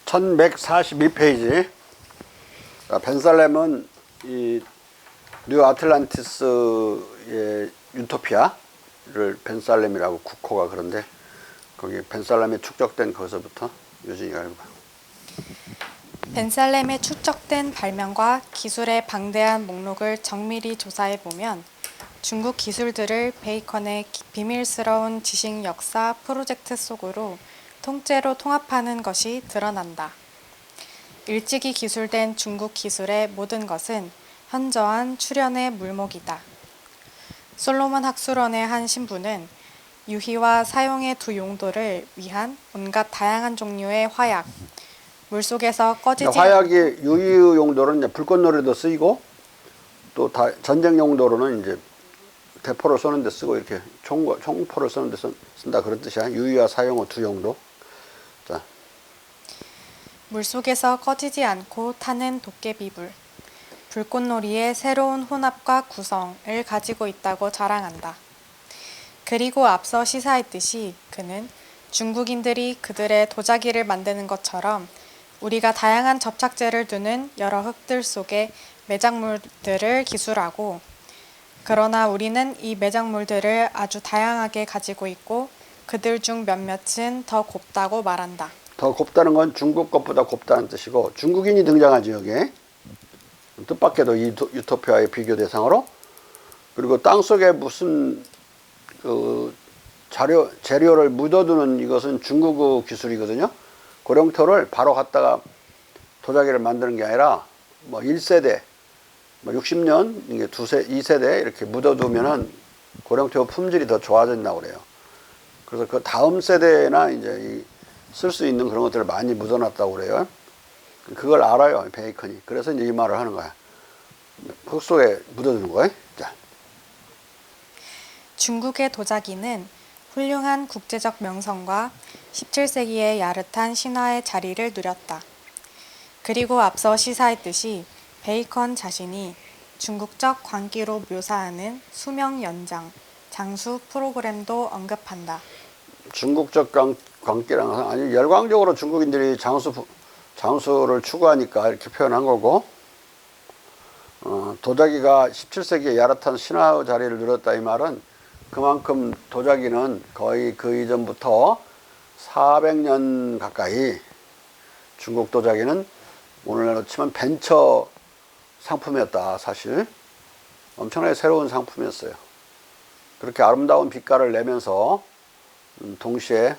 1142페이지. 벤살렘은 이 뉴 아틀란티스의 유토피아를 벤살렘이라고 국호가 그런데 거기 벤살렘에 축적된 거기서부터 유진이가 읽어봐. 벤살렘에 축적된 발명과 기술의 방대한 목록을 정밀히 조사해 보면 중국 기술들을 베이컨의 비밀스러운 지식 역사 프로젝트 속으로 통째로 통합하는 것이 드러난다. 일찍이 기술된 중국 기술의 모든 것은 현저한 출현의 물목이다. 솔로몬 학술원의 한 신부는 유희와 사용의 두 용도를 위한 온갖 다양한 종류의 화약, 물속에서 꺼지지 화약이 유희 용도로는 이제 불꽃놀이도 쓰이고 또 전쟁 용도로는 이제 대포를 쏘는 데 쓰고 이렇게 총포를 쏘는 데 쓴다 그런 뜻이야. 유희와 사용의 두 용도. 자. 물속에서 꺼지지 않고 타는 도깨비불, 불꽃놀이의 새로운 혼합과 구성을 가지고 있다고 자랑한다. 그리고 앞서 시사했듯이 그는 중국인들이 그들의 도자기를 만드는 것처럼 우리가 다양한 접착제를 두는 여러 흙들 속에 매장물들을 기술하고, 그러나 우리는 이 매장물들을 아주 다양하게 가지고 있고 그들 중 몇몇은 더 곱다고 말한다. 더 곱다는 건 중국 것보다 곱다는 뜻이고, 중국인이 등장하지 여기에. 뜻밖에도 이 유토피아의 비교 대상으로. 그리고 땅속에 무슨 그 재료를 묻어두는 이것은 중국의 기술이거든요. 고령토를 바로 갖다가 도자기를 만드는 게 아니라 뭐 1세대, 뭐 60년, 이게 2세대 이렇게 묻어두면은 고령토 품질이 더 좋아진다고 그래요. 그래서 그 다음 세대나 이제 쓸 수 있는 그런 것들을 많이 묻어놨다고 그래요. 그걸 알아요, 베이컨이. 그래서 이제 이 말을 하는 거야. 흙 속에 묻어두는 거예요. 자. 중국의 도자기는 훌륭한 국제적 명성과 17세기의 야릇한 신화의 자리를 누렸다. 그리고 앞서 시사했듯이 베이컨 자신이 중국적 광기로 묘사하는 수명 연장, 장수 프로그램도 언급한다. 중국적 광기랑 아니 열광적으로 중국인들이 장수를 추구하니까 이렇게 표현한 거고, 도자기가 17세기에 야릇한 신화의 자리를 누렸다 이 말은 그만큼 도자기는 거의 그 이전부터 400년 가까이 중국 도자기는 오늘날로 치면 벤처 상품이었다. 사실 엄청나게 새로운 상품이었어요. 그렇게 아름다운 빛깔을 내면서 동시에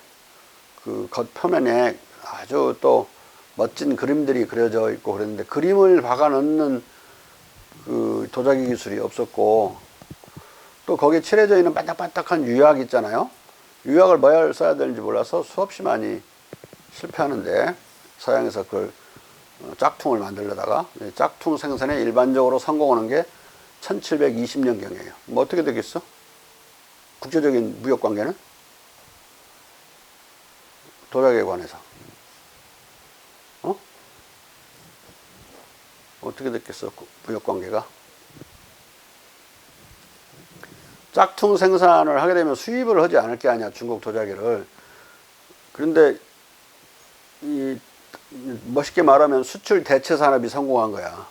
그 겉표면에 아주 또 멋진 그림들이 그려져 있고 그랬는데, 그림을 박아 넣는 그 도자기 기술이 없었고, 또 거기에 칠해져 있는 반짝반짝한 유약 있잖아요. 유약을 뭘 써야 되는지 몰라서 수없이 많이 실패하는데, 서양에서 그걸 짝퉁을 만들려다가 짝퉁 생산에 일반적으로 성공하는 게 1720년경이에요. 뭐 어떻게 되겠어? 국제적인 무역 관계는? 도자기에 관해서. 어떻게 됐겠어, 무역 관계가? 짝퉁 생산을 하게 되면 수입을 하지 않을 게 아니야, 중국 도자기를. 그런데 멋있게 말하면 수출 대체 산업이 성공한 거야.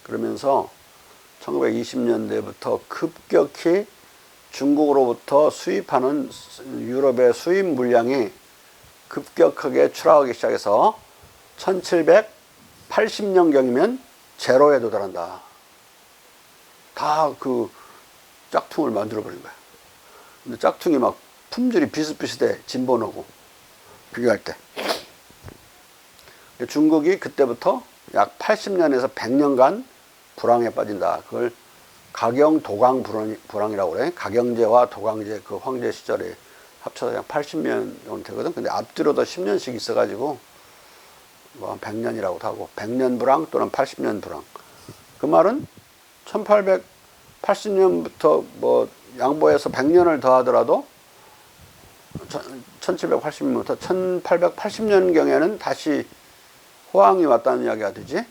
그러면서 1920년대부터 급격히 중국으로부터 수입하는 유럽의 수입 물량이 급격하게 추락하기 시작해서 1780년경이면 제로에 도달한다. 다 그 짝퉁을 만들어버린 거야. 근데 짝퉁이 막 품질이 비슷비슷해, 진본하고 비교할 때. 중국이 그때부터 약 80년에서 100년간 불황에 빠진다. 그걸 가경 도강 불황이라고 그래. 가경제와 도강제 그 황제 시절에 합쳐서 약 80년 정도 되거든. 근데 앞뒤로도 10년씩 있어가지고 뭐 100년이라고도 하고, 100년 불황 또는 80년 불황. 그 말은 1880년부터 뭐 양보해서 100년을 더하더라도 1780년부터 1880년경에는 다시 호황이 왔다는 이야기가 되지.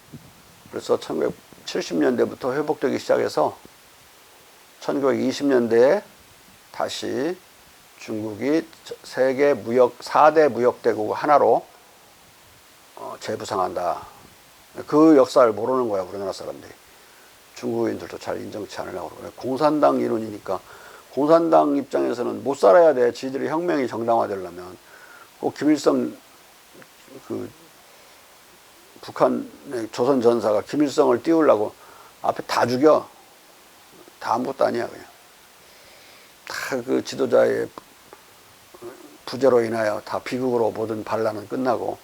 그래서 1970년대부터 회복되기 시작해서 1920년대에 다시 중국이 세계 4대 무역대국 하나로 재부상한다. 그 역사를 모르는 거야, 우리나라 사람들이. 중국인들도 잘 인정치 않으려고 그래. 공산당 이론이니까 공산당 입장에서는 못 살아야 돼. 지들이 혁명이 정당화되려면 꼭 김일성 그 북한의 조선 전사가 김일성을 띄우려고 앞에 다 죽여. 다 아무것도 아니야 그냥. 다 그 지도자의 부재로 인하여 다 비극으로 모든 반란은 끝나고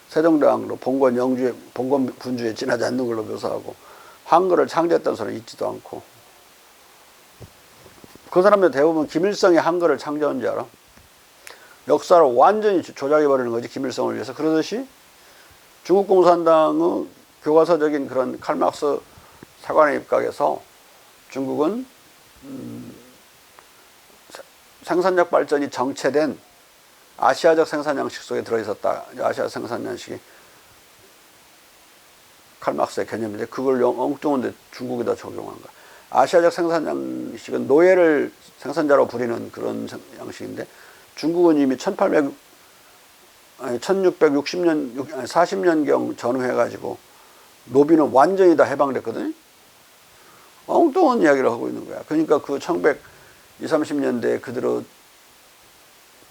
세종대왕으로 봉건 영주의 봉건 군주에 지나지 않는 걸로 묘사하고 한글을 창제했던 소리 있지도 않고 그 사람들 대부분 김일성이 한글을 창제한 줄 알아? 역사를 완전히 조작해버리는 거지 김일성을 위해서. 그러듯이 중국 공산당의 교과서적인 그런 칼막스 사관의 입각에서 중국은 생산력 발전이 정체된 아시아적 생산 양식 속에 들어있었다. 아시아 생산 양식이 칼막스의 개념인데 그걸 엉뚱한데 중국에다 적용한 거야. 아시아적 생산 양식은 노예를 생산자로 부리는 그런 양식인데 중국은 이미 1660년, 40년경 전후해가지고 노비는 완전히 다 해방됐거든요. 엉뚱한 이야기를 하고 있는 거야. 그러니까 그 1920, 30년대에 그대로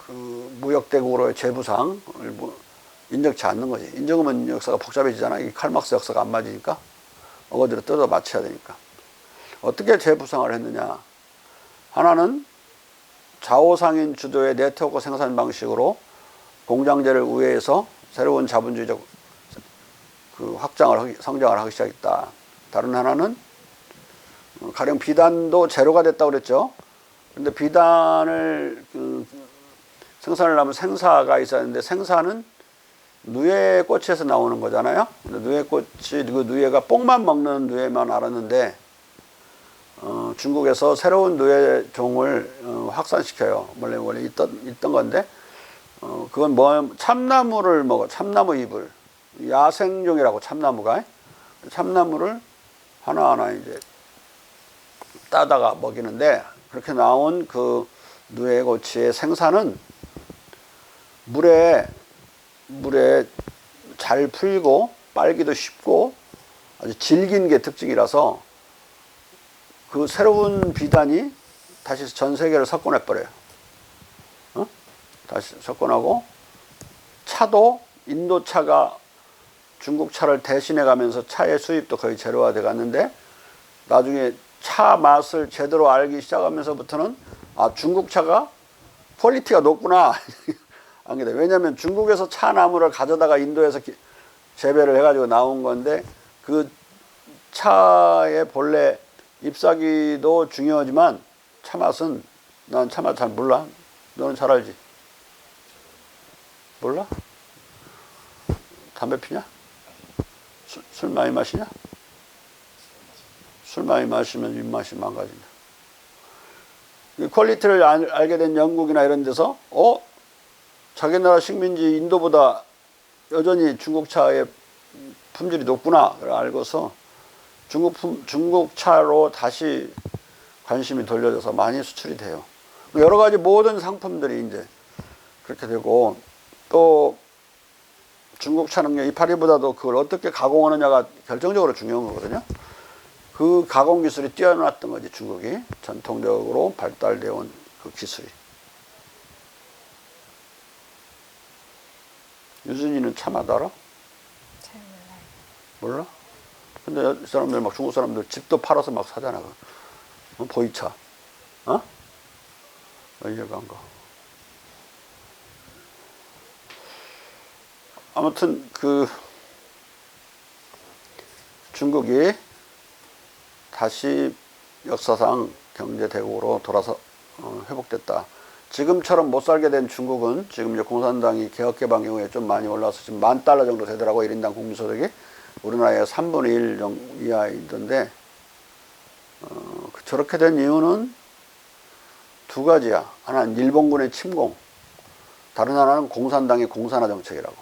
그 무역대국으로의 재부상을 인정치 않는 거지. 인정하면 역사가 복잡해지잖아. 이 칼막스 역사가 안 맞으니까. 어거지로 뜯어 맞춰야 되니까. 어떻게 재부상을 했느냐. 하나는 좌우상인 주도의 네트워크 생산 방식으로 공장제를 우회해서 새로운 자본주의적 그 성장을 하기 시작했다. 다른 하나는 가령 비단도 제로가 됐다고 그랬죠. 근데 비단을 생산을 하면 생사가 있어야 하는데 생사는 누에 꼬치에서 나오는 거잖아요. 근데 누에 꼬치, 그 누에가 뽕만 먹는 누에만 알았는데 중국에서 새로운 누에 종을 확산시켜요. 원래 있던 건데 그건 참나무를 먹어. 참나무 잎을 야생종이라고 참나무가 참나무를 하나하나 이제 따다가 먹이는데 그렇게 나온 그 누에고치의 생산은 물에 잘 풀고 빨기도 쉽고 아주 질긴 게 특징이라서 그 새로운 비단이 다시 전 세계를 석권해버려요. 다시 석권하고 차도 인도 차가 중국 차를 대신해 가면서 차의 수입도 거의 제로화돼 갔는데 나중에 차 맛을 제대로 알기 시작하면서부터는 아 중국 차가 퀄리티가 높구나. 알게 돼. 왜냐하면 중국에서 차 나무를 가져다가 인도에서 재배를 해가지고 나온 건데 그 차의 본래 잎사귀도 중요하지만 차 맛은 난 차 맛 잘 몰라. 너는 잘 알지? 몰라? 담배 피냐? 술 많이 마시냐? 술 많이 마시면 입맛이 망가진다. 퀄리티를 알게 된 영국이나 이런 데서 자기 나라 식민지 인도보다 여전히 중국 차의 품질이 높구나 알고서 중국 차로 다시 관심이 돌려져서 많이 수출이 돼요. 여러 가지 모든 상품들이 이제 그렇게 되고 또 중국 차 능력 이파리보다도 그걸 어떻게 가공하느냐가 결정적으로 중요한 거거든요. 그 가공 기술이 뛰어났던 거지 중국이 전통적으로 발달되어 온 그 기술이. 유진이는 차 맛 알아? 잘 몰라요. 몰라? 근데 이 사람들 막 중국 사람들 집도 팔아서 막 사잖아. 보이차. 이해가 안 가. 아무튼 그 중국이 다시 역사상 경제대국으로 돌아서 회복됐다. 지금처럼 못 살게 된 중국은 지금 이제 공산당이 개혁개방 이후에 좀 많이 올라서 지금 $10,000 정도 되더라고. 1인당 국민소득이. 우리나라의 3분의 1 이하이던데 저렇게 된 이유는 두 가지야. 하나는 일본군의 침공, 다른 하나는 공산당의 공산화 정책이라고.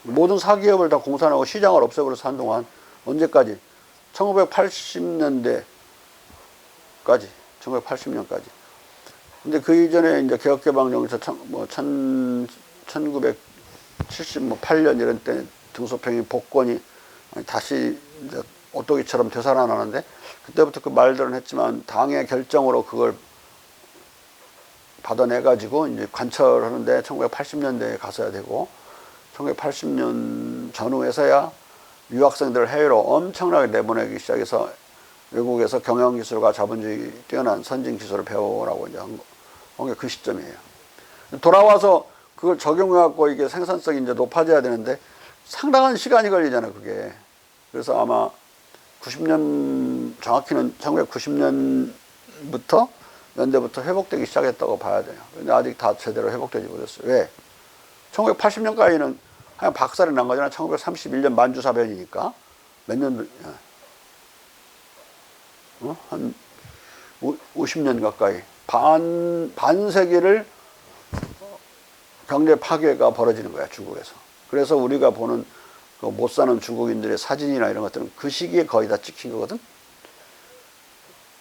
모든 사기업을 다 공산하고 시장을 없애버려서 한동안 언제까지? 1980년대까지. 1980년까지. 근데 그 이전에 이제 개혁개방 정책 1978년 이런 때 등소평이 복권이 다시 이제 오뚜기처럼 되살아나는데, 그때부터 그 말들은 했지만 당의 결정으로 그걸 받아내가지고 이제 관철하는데 1980년대에 갔어야 되고, 1980년 전후에서야 유학생들을 해외로 엄청나게 내보내기 시작해서 외국에서 경영기술과 자본주의 뛰어난 선진기술을 배우라고 이제 한 게 그 시점이에요. 돌아와서 그걸 적용해갖고 이게 생산성이 이제 높아져야 되는데 상당한 시간이 걸리잖아요, 그게. 그래서 아마 90년, 정확히는 1990년부터 연대부터 회복되기 시작했다고 봐야 돼요. 근데 아직 다 제대로 회복되지 못했어요. 왜? 1980년까지는 그냥 박살이 난 거잖아요. 1931년 만주사변이니까. 몇 년, 한 50년 가까이. 반세기를 경제 파괴가 벌어지는 거야, 중국에서. 그래서 우리가 보는 그 못 사는 중국인들의 사진이나 이런 것들은 그 시기에 거의 다 찍힌 거거든.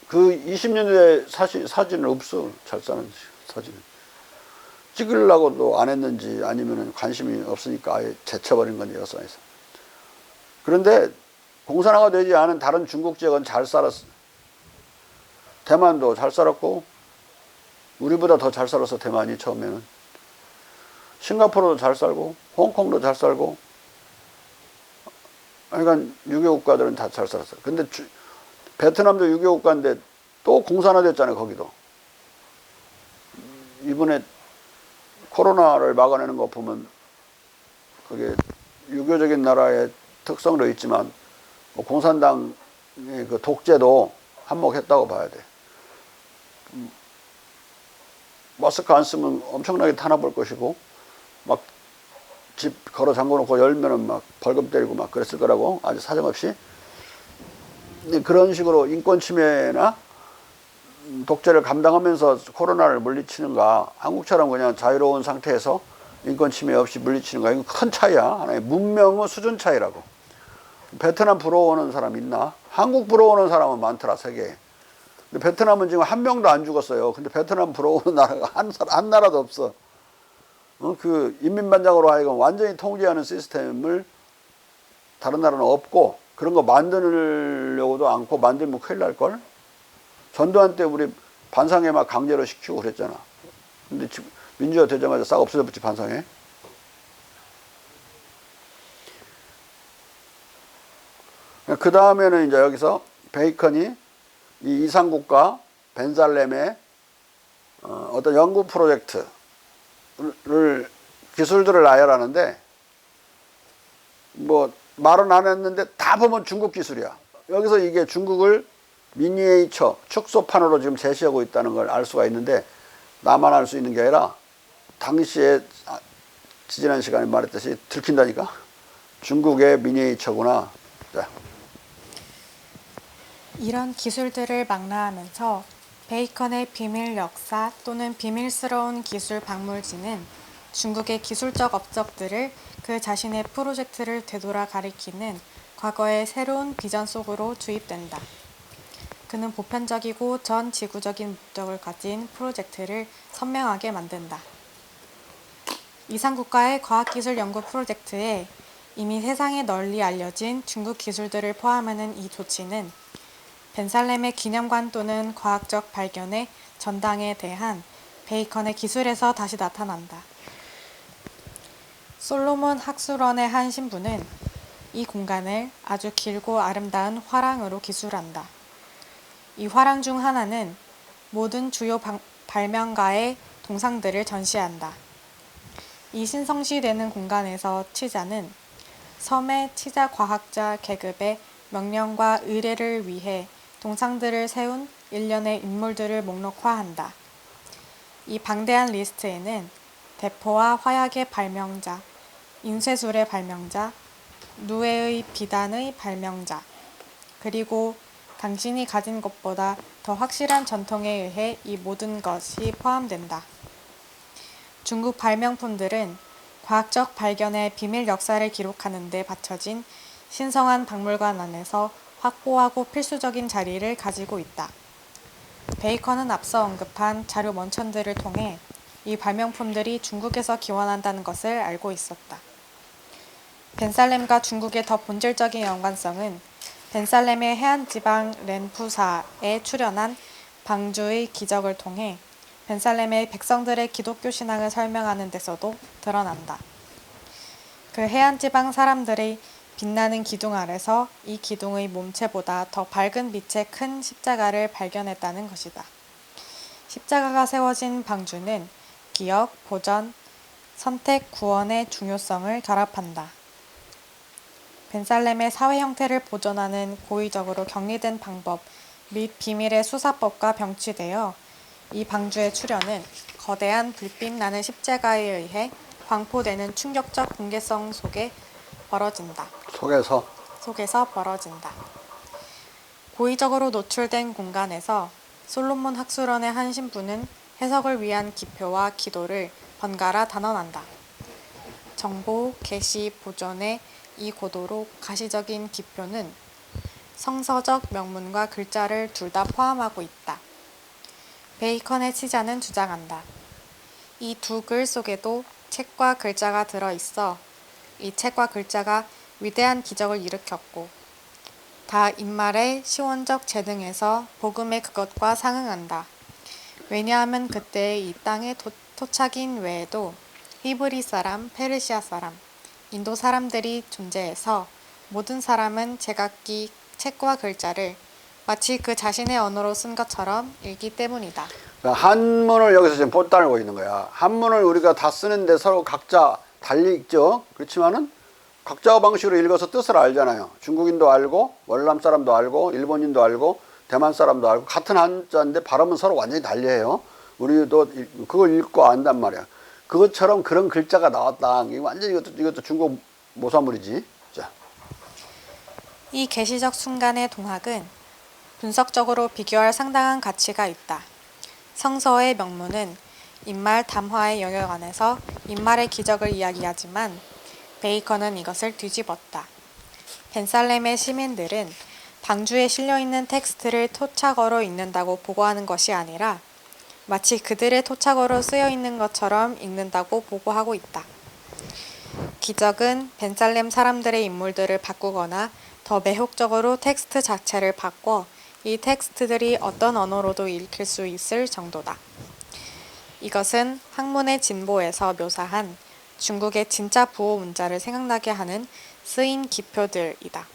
그 20년대 사진은 없어. 잘 사는 사진은. 찍으려고도 안 했는지 아니면 관심이 없으니까 아예 제쳐버린 건지 여선에서. 그런데 공산화가 되지 않은 다른 중국 지역은 잘 살았어. 대만도 잘 살았고, 우리보다 더 잘 살았어, 대만이 처음에는. 싱가포르도 잘 살고, 홍콩도 잘 살고, 그러니까 유교 국가들은 다 잘 살았어요. 근데 베트남도 유교 국가인데 또 공산화됐잖아요, 거기도. 이번에 코로나를 막아내는 거 보면 그게 유교적인 나라의 특성도 있지만 공산당의 그 독재도 한몫했다고 봐야 돼. 마스크 안 쓰면 엄청나게 탄압할 것이고, 막 집 걸어 잠궈 놓고 열면은 막 벌금 때리고 막 그랬을 거라고, 아주 사정없이. 그런 식으로 인권 침해나 독재를 감당하면서 코로나를 물리치는가, 한국처럼 그냥 자유로운 상태에서 인권 침해 없이 물리치는가, 이건 큰 차이야. 하나의 문명의 수준 차이라고. 베트남 부러워하는 사람 있나? 한국 부러워하는 사람은 많더라, 세계에. 근데 베트남은 지금 한 명도 안 죽었어요. 근데 베트남 부러워하는 나라가 한 나라도 없어. 그 인민반장으로 하여금 완전히 통제하는 시스템을 다른 나라는 없고, 그런 거 만들려고도 않고, 만들면 큰일 날걸? 전두환 때 우리 반상회 막 강제로 시키고 그랬잖아. 근데 민주화 되자마자 싹 없어졌지, 반상회. 그 다음에는 이제 여기서 베이컨이 이 이상국과 벤살렘의 어떤 연구 프로젝트를, 기술들을 나열하는데, 뭐 말은 안 했는데 다 보면 중국 기술이야. 여기서 이게 중국을 미니에이처, 축소판으로 지금 제시하고 있다는 걸 알 수가 있는데, 나만 알 수 있는 게 아니라 당시에 지지난 시간에 말했듯이 들킨다니까. 중국의 미니에이처구나. 자. 이런 기술들을 망라하면서 베이컨의 비밀 역사 또는 비밀스러운 기술 박물지는 중국의 기술적 업적들을 그 자신의 프로젝트를 되돌아 가리키는 과거의 새로운 비전 속으로 주입된다. 그는 보편적이고 전 지구적인 목적을 가진 프로젝트를 선명하게 만든다. 이상국가의 과학기술 연구 프로젝트에 이미 세상에 널리 알려진 중국 기술들을 포함하는 이 조치는 벤살렘의 기념관 또는 과학적 발견의 전당에 대한 베이컨의 기술에서 다시 나타난다. 솔로몬 학술원의 한 신부는 이 공간을 아주 길고 아름다운 화랑으로 기술한다. 이 화랑 중 하나는 모든 주요 발명가의 동상들을 전시한다. 이 신성시되는 공간에서 치자는 섬의 치자 과학자 계급의 명령과 의뢰를 위해 동상들을 세운 일련의 인물들을 목록화한다. 이 방대한 리스트에는 대포와 화약의 발명자, 인쇄술의 발명자, 누에의 비단의 발명자, 그리고 당신이 가진 것보다 더 확실한 전통에 의해 이 모든 것이 포함된다. 중국 발명품들은 과학적 발견의 비밀 역사를 기록하는 데 바쳐진 신성한 박물관 안에서 확고하고 필수적인 자리를 가지고 있다. 베이컨은 앞서 언급한 자료 원천들을 통해 이 발명품들이 중국에서 기원한다는 것을 알고 있었다. 벤살렘과 중국의 더 본질적인 연관성은 벤살렘의 해안지방 렌푸사에 출현한 방주의 기적을 통해 벤살렘의 백성들의 기독교 신앙을 설명하는 데서도 드러난다. 그 해안지방 사람들의 빛나는 기둥 아래서 이 기둥의 몸체보다 더 밝은 빛의 큰 십자가를 발견했다는 것이다. 십자가가 세워진 방주는 기억, 보전, 선택, 구원의 중요성을 결합한다. 벤살렘의 사회 형태를 보존하는 고의적으로 격리된 방법 및 비밀의 수사법과 병치되어 이 방주의 출현은 거대한 불빛 나는 십자가에 의해 광포되는 충격적 공개성 속에 벌어진다. 속에서 벌어진다. 고의적으로 노출된 공간에서 솔로몬 학술원의 한 신부는 해석을 위한 기표와 기도를 번갈아 단언한다. 정보, 계시, 보존의 이 고도로 가시적인 기표는 성서적 명문과 글자를 둘 다 포함하고 있다. 베이컨의 치자는 주장한다. 이 두 글 속에도 책과 글자가 들어있어 이 책과 글자가 위대한 기적을 일으켰고 다 인말의 시원적 재능에서 복음의 그것과 상응한다. 왜냐하면 그때의 이 땅의 토착인 외에도 히브리 사람, 페르시아 사람, 인도 사람들이 존재해서 모든 사람은 제각기 책과 글자를 마치 그 자신의 언어로 쓴 것처럼 읽기 때문이다. 한문을 여기서 지금 못 따르고 있는 거야. 한문을 우리가 다 쓰는데 서로 각자 달리 읽죠. 그렇지만은 각자 방식으로 읽어서 뜻을 알잖아요. 중국인도 알고, 월남 사람도 알고, 일본인도 알고, 대만 사람도 알고, 같은 한자인데 발음은 서로 완전히 달리해요. 우리도 그걸 읽고 안단 말이야. 그것처럼 그런 글자가 나왔다. 완전히 이것도 중국 모사물이지. 자. 이 계시적 순간의 동학은 분석적으로 비교할 상당한 가치가 있다. 성서의 명문은 인말 담화의 영역 안에서 인말의 기적을 이야기하지만 베이컨은 이것을 뒤집었다. 벤살렘의 시민들은 방주에 실려있는 텍스트를 토착어로 읽는다고 보고하는 것이 아니라 마치 그들의 토착어로 쓰여있는 것처럼 읽는다고 보고하고 있다. 기적은 벤살렘 사람들의 인물들을 바꾸거나 더 매혹적으로 텍스트 자체를 바꿔 이 텍스트들이 어떤 언어로도 읽힐 수 있을 정도다. 이것은 학문의 진보에서 묘사한 중국의 진짜 부호 문자를 생각나게 하는 쓰인 기표들이다.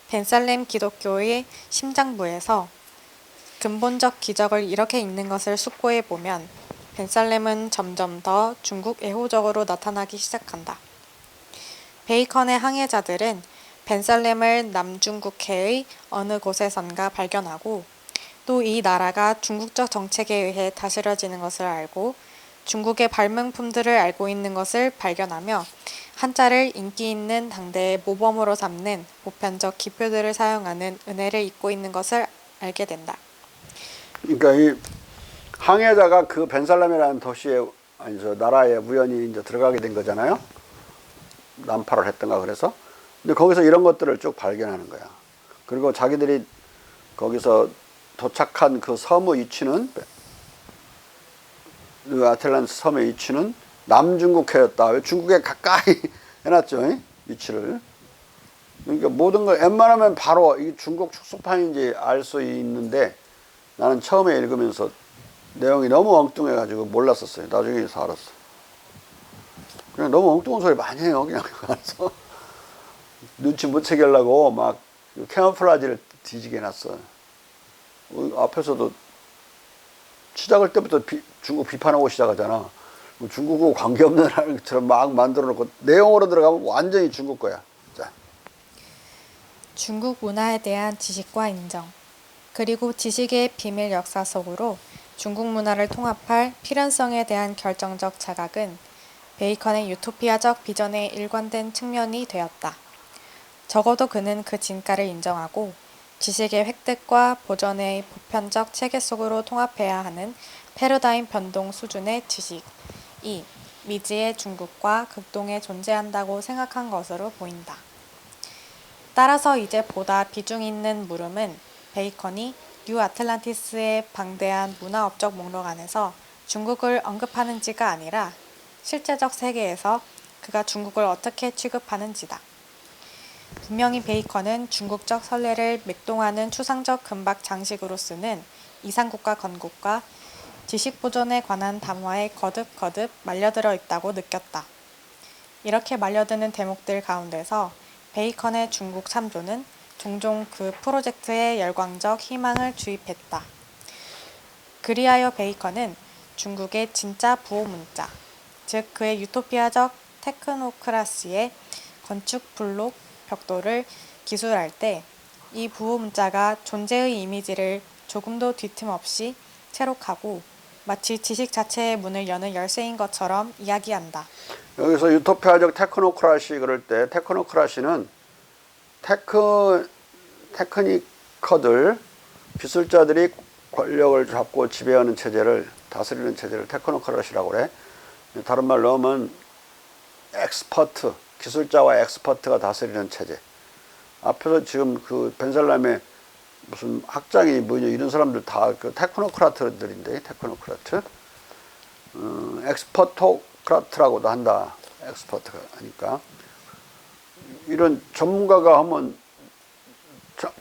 벤살렘 기독교의 심장부에서 근본적 기적을 이렇게 읽는 것을 숙고해 보면 벤살렘은 점점 더 중국 애호적으로 나타나기 시작한다. 베이컨의 항해자들은 벤살렘을 남중국해의 어느 곳에선가 발견하고 또 이 나라가 중국적 정책에 의해 다스려지는 것을 알고 중국의 발명품들을 알고 있는 것을 발견하며 한자를 인기 있는 당대의 모범으로 삼는 보편적 기표들을 사용하는 은혜를 입고 있는 것을 알게 된다. 그러니까 이 항해자가 그 벤살렘이라는 도시에 나라에 우연히 이제 들어가게 된 거잖아요. 난파를 했던가 그래서. 근데 거기서 이런 것들을 쭉 발견하는 거야. 그리고 자기들이 거기서 도착한 그 섬의 위치는 그 아틀란티스 섬의 위치는 남중국해였다. 왜 중국에 가까이 해놨죠, 위치를. 그러니까 모든 걸 웬만하면 바로 이 중국 축소판인지 알 수 있는데 나는 처음에 읽으면서 내용이 너무 엉뚱해가지고 몰랐었어요. 나중에서 알았어. 그냥 너무 엉뚱한 소리 많이 해요. 그냥 가서 눈치 못 채려고 막 캐모플라지를 뒤지게 해놨어. 앞에서도 시작할 때부터 중국 비판하고 시작하잖아. 중국하고 관계없는 나라처럼 막 만들어 놓고 내용으로 들어가면 완전히 중국 거야. 자. 중국 문화에 대한 지식과 인정, 그리고 지식의 비밀 역사 속으로 중국 문화를 통합할 필연성에 대한 결정적 자각은 베이컨의 유토피아적 비전에 일관된 측면이 되었다. 적어도 그는 그 진가를 인정하고 지식의 획득과 보존의 보편적 체계 속으로 통합해야 하는 패러다임 변동 수준의 지식이 미지의 중국과 극동에 존재한다고 생각한 것으로 보인다. 따라서 이제 보다 비중 있는 물음은 베이컨이 뉴 아틀란티스의 방대한 문화업적 목록 안에서 중국을 언급하는지가 아니라 실제적 세계에서 그가 중국을 어떻게 취급하는지다. 분명히 베이컨은 중국적 선례를 맥동하는 추상적 금박 장식으로 쓰는 이상국가 건국과 지식 보존에 관한 담화에 거듭거듭 말려들어 있다고 느꼈다. 이렇게 말려드는 대목들 가운데서 베이컨의 중국 참조는 종종 그 프로젝트에 열광적 희망을 주입했다. 그리하여 베이컨은 중국의 진짜 부호문자, 즉 그의 유토피아적 테크노크라시의 건축 블록 벽돌을 기술할 때 이 부호문자가 존재의 이미지를 조금도 뒤틈없이 채록하고 마치 지식 자체의 문을 여는 열쇠인 것처럼 이야기한다. 여기서 유토피아적 테크노크라시 그럴 때 테크노크라시는 테크니커들, 기술자들이 권력을 잡고 지배하는 체제를 다스리는 체제를 테크노크라시라고 그래. 다른 말로 하면 엑스퍼트, 기술자와 엑스퍼트가 다스리는 체제. 앞에서 지금 그 벤살람의 무슨 학장이 뭐냐 이런 사람들 다 그 테크노크라트들인데 테크노크라트. 엑스퍼토크라트라고도 한다. 엑스퍼트가 하니까. 이런 전문가가 하면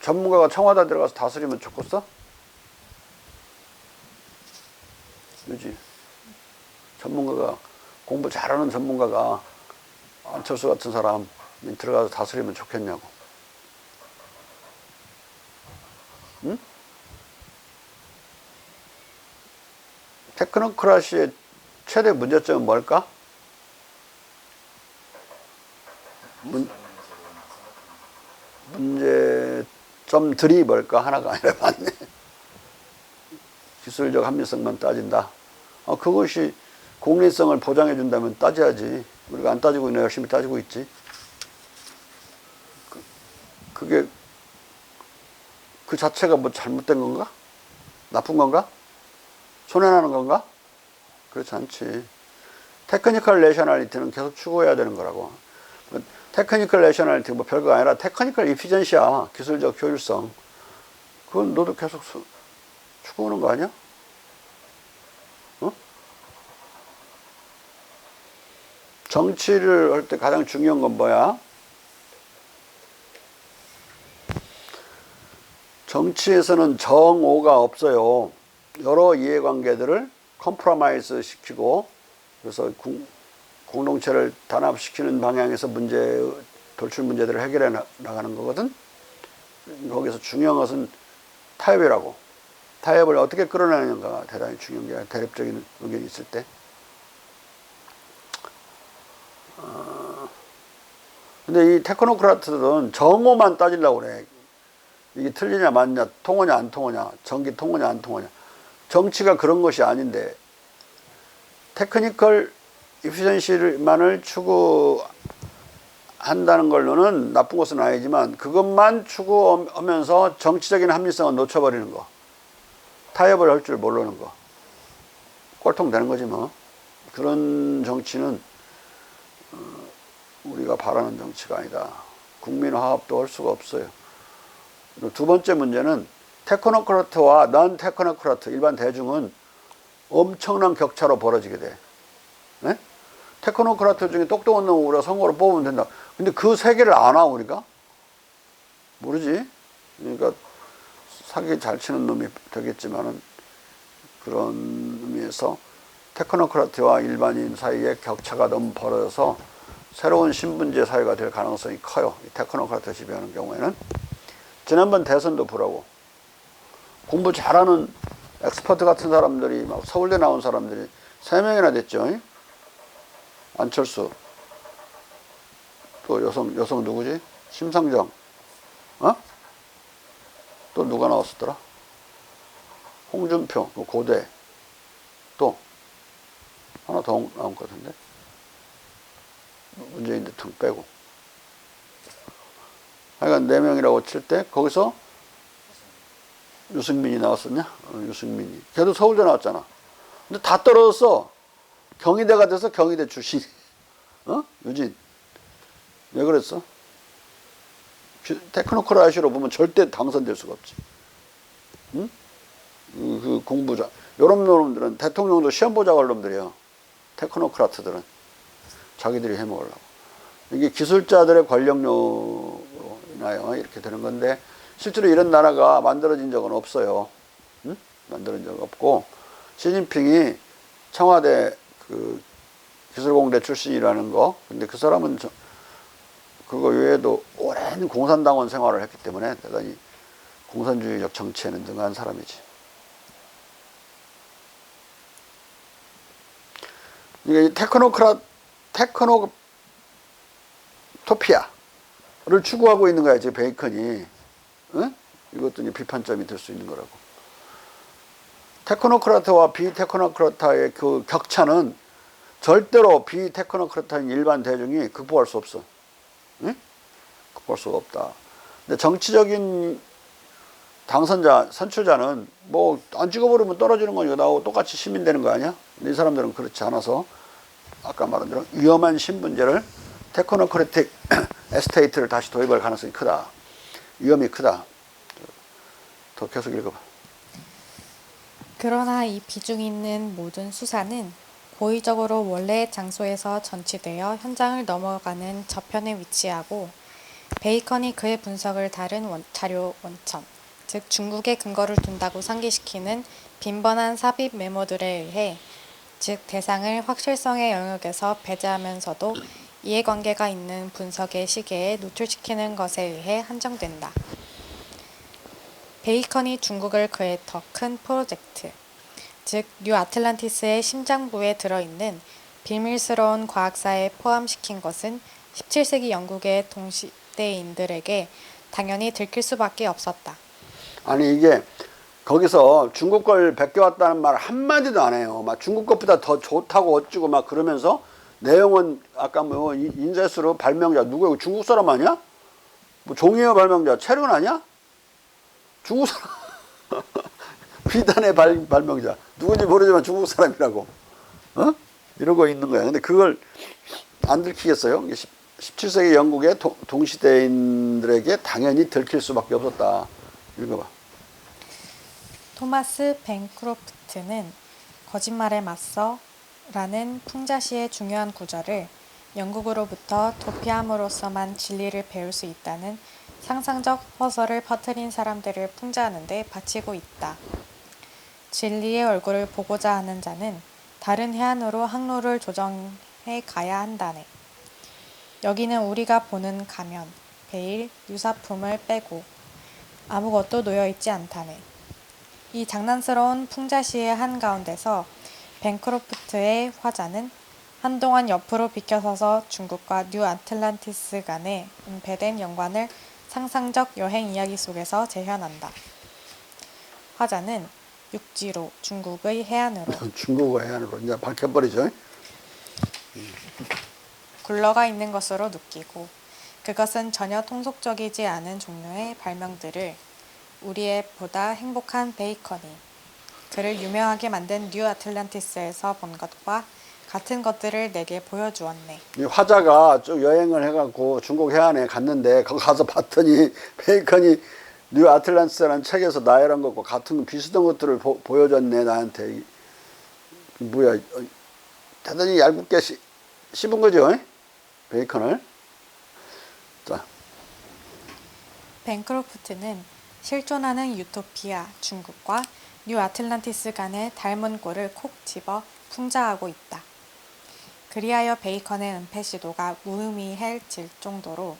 전문가가 청와대 들어가서 다스리면 좋겠어? 그지? 전문가가 공부 잘하는 전문가가 안철수 같은 사람 들어가서 다스리면 좋겠냐고. 응? 테크노크라시의 최대 문제점은 뭘까? 문제점들이 뭘까? 하나가 아니라 많네. 기술적 합리성만 따진다. 그것이 공리성을 보장해 준다면 따져야지. 우리가 안 따지고 있나 열심히 따지고 있지. 그게 그 자체가 뭐 잘못된 건가? 나쁜 건가? 손해나는 건가? 그렇지 않지. 테크니컬 레셔널리티는 계속 추구해야 되는 거라고. 테크니컬 레셔널리티 뭐 별거 아니라 테크니컬 이피전시야. 기술적 효율성. 그건 너도 계속 추구하는 거 아니야? 어? 정치를 할 때 가장 중요한 건 뭐야? 정치에서는 정오가 없어요. 여러 이해관계들을 컴프로마이즈 시키고 그래서 공동체를 단합시키는 방향에서 돌출 문제들을 해결해 나가는 거거든. 거기서 중요한 것은 타협이라고. 타협을 어떻게 끌어내는가가 대단히 중요한 게 대립적인 의견이 있을 때. 근데 이 테크노크라트들은 정오만 따지려고 그래. 이게 틀리냐 맞냐, 통하냐 안 통하냐, 전기 통하냐 안 통하냐. 정치가 그런 것이 아닌데 테크니컬 이피션시만을 추구한다는 걸로는 나쁜 것은 아니지만 그것만 추구하면서 정치적인 합리성을 놓쳐버리는 거. 타협을 할 줄 모르는 거. 꼴통 되는 거지 뭐. 그런 정치는 우리가 바라는 정치가 아니다. 국민 화합도 할 수가 없어요. 두 번째 문제는 테크노크라트와 넌 테크노크라트 일반 대중은 엄청난 격차로 벌어지게 돼. 네? 테크노크라트 중에 똑똑한 놈을 우리가 선거로 뽑으면 된다. 근데 그 세계를 아나 우리가? 모르지. 그러니까 사기 잘 치는 놈이 되겠지만은 그런 의미에서 테크노크라트와 일반인 사이에 격차가 너무 벌어져서 새로운 신분제 사회가 될 가능성이 커요. 이 테크노크라트 지배하는 경우에는. 지난번 대선도 보라고. 공부 잘하는 엑스퍼트 같은 사람들이 막 서울대 나온 사람들이 3명이나 됐죠. 안철수. 또 여성 누구지? 심상정. 또 누가 나왔었더라? 홍준표, 고대. 또 하나 더 나온 것 같은데. 문재인 대통령 빼고. 하여간 4명이라고 칠 때 거기서 유승민이 나왔었냐? 유승민이. 걔도 서울대 나왔잖아. 근데 다 떨어졌어. 경희대가 돼서 경희대 출신. 유진. 왜 그랬어? 테크노크라시로 보면 절대 당선될 수가 없지. 응? 그 공부자. 요런 놈들은 대통령도 시험 보자고 할 놈들이야. 테크노크라트들은. 자기들이 해먹으려고. 이게 기술자들의 권력료로 인하여 이렇게 되는 건데 실제로 이런 나라가 만들어진 적은 없어요. 응? 만들어진 적 없고 시진핑이 청와대 그 기술공대 출신이라는 거. 근데 그 사람은 그거 외에도 오랜 공산당원 생활을 했기 때문에 대단히 공산주의적 정치에는 능한 사람이지. 이게 테크노토피아를 추구하고 있는 거야, 지금 베이컨이. 응? 이것도 이제 비판점이 될 수 있는 거라고. 테크노크라트와 비테크노크라트의 그 격차는 절대로 비테크노크라트인 일반 대중이 극복할 수 없어. 응? 극복할 수가 없다. 근데 정치적인 당선자, 선출자는 뭐 안 찍어버리면 떨어지는 거니까 나하고 똑같이 시민 되는 거 아니야? 근데 이 사람들은 그렇지 않아서 아까 말한 대로 위험한 신분제를 테크노크래틱 에스테이트를 다시 도입할 가능성이 크다. 위험이 크다. 더 계속 읽어봐. 그러나 이 비중 있는 모든 수사는 고의적으로 원래의 장소에서 전치되어 현장을 넘어가는 저편에 위치하고 베이컨이 그의 분석을 다른 자료 원천, 즉 중국의 근거를 둔다고 상기시키는 빈번한 삽입 메모들에 의해 즉 대상을 확실성의 영역에서 배제하면서도 이해관계가 있는 분석의 시계에 노출시키는 것에 의해 한정된다. 베이컨이 중국을 그의 더 큰 프로젝트, 즉 뉴 아틀란티스의 심장부에 들어있는 비밀스러운 과학사에 포함시킨 것은 17세기 영국의 동시대인들에게 당연히 들킬 수밖에 없었다. 아니 이게 거기서 중국 걸 베껴왔다는 말 한마디도 안 해요. 막 중국 것보다 더 좋다고 어쩌고 막 그러면서 내용은 아까 뭐 인쇄수로 발명자 누구야? 중국 사람 아니야? 뭐 종이어 발명자 체륜 아니야? 중국 사람 비단의 발명자 누군지 모르지만 중국 사람이라고 어? 이러고 있는 거야. 근데 그걸 안 들키겠어요? 17세기 영국의 동시대인들에게 당연히 들킬 수밖에 없었다. 읽어봐. 토마스 벤크로프트는 거짓말에 맞서 라는 풍자시의 중요한 구절을 영국으로부터 도피함으로써만 진리를 배울 수 있다는 상상적 허설을 퍼뜨린 사람들을 풍자하는 데 바치고 있다. 진리의 얼굴을 보고자 하는 자는 다른 해안으로 항로를 조정해 가야 한다네. 여기는 우리가 보는 가면, 베일, 유사품을 빼고 아무것도 놓여있지 않다네. 이 장난스러운 풍자시의 한가운데서 벤크로프트의 화자는 한동안 옆으로 비켜서서 중국과 뉴 아틀란티스 간의 은폐된 연관을 상상적 여행 이야기 속에서 재현한다. 화자는 육지로 중국의 해안으로 중국의 해안으로 이제 밝혀버리죠. 굴러가 있는 것으로 느끼고 그것은 전혀 통속적이지 않은 종류의 발명들을 우리의 보다 행복한 베이컨이 그를 유명하게 만든 뉴 아틀란티스에서 본 것과 같은 것들을 내게 보여주었네. 이 화자가 쭉 여행을 해갖고 중국 해안에 갔는데 거기 가서 봤더니 베이컨이 뉴 아틀란티스라는 책에서 나열한 것과 같은 비슷한 것들을 보여줬네 나한테. 뭐야 대단히 얇게 씹은 거죠 베이컨을. 자. 벤크로프트는 실존하는 유토피아 중국과 뉴 아틀란티스 간의 닮은 꼴을 콕 집어 풍자하고 있다. 그리하여 베이컨의 은폐 시도가 무의미해질 정도로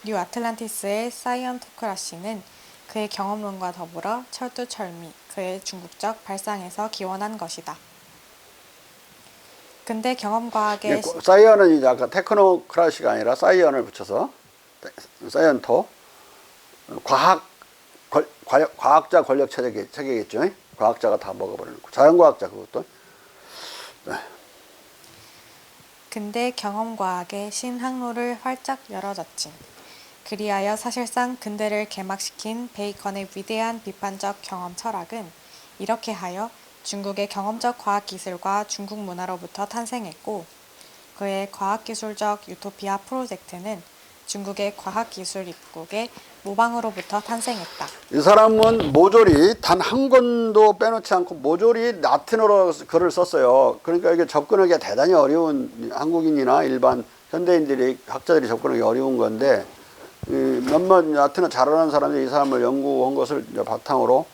뉴 아틀란티스의 사이언토크라시는 그의 경험론과 더불어 철두철미 그의 중국적 발상에서 기원한 것이다. 근대 경험과학의 사이언은 이제 아까 테크노크라시가 아니라 사이언을 붙여서 사이언토 과학자 권력 체계겠죠. 과학자가 다 먹어버리는 거. 자연과학자 그것도. 네. 근대 경험과학의 신항로를 활짝 열어젖힌 그리하여 사실상 근대를 개막시킨 베이컨의 위대한 비판적 경험 철학은 이렇게 하여 중국의 경험적 과학기술과 중국 문화로부터 탄생했고 그의 과학기술적 유토피아 프로젝트는 중국의 과학기술 입국의 모방으로부터 탄생했다. 이 사람은 모조리 단 한 권도 빼놓지 않고 모조리 라틴어로 글을 썼어요. 그러니까 이게 접근하기가 대단히 어려운, 한국인이나 일반 현대인들이, 학자들이 접근하기 어려운 건데, 몇몇 라틴어 잘하는 사람들이 이 사람을 연구한 것을 이제 바탕으로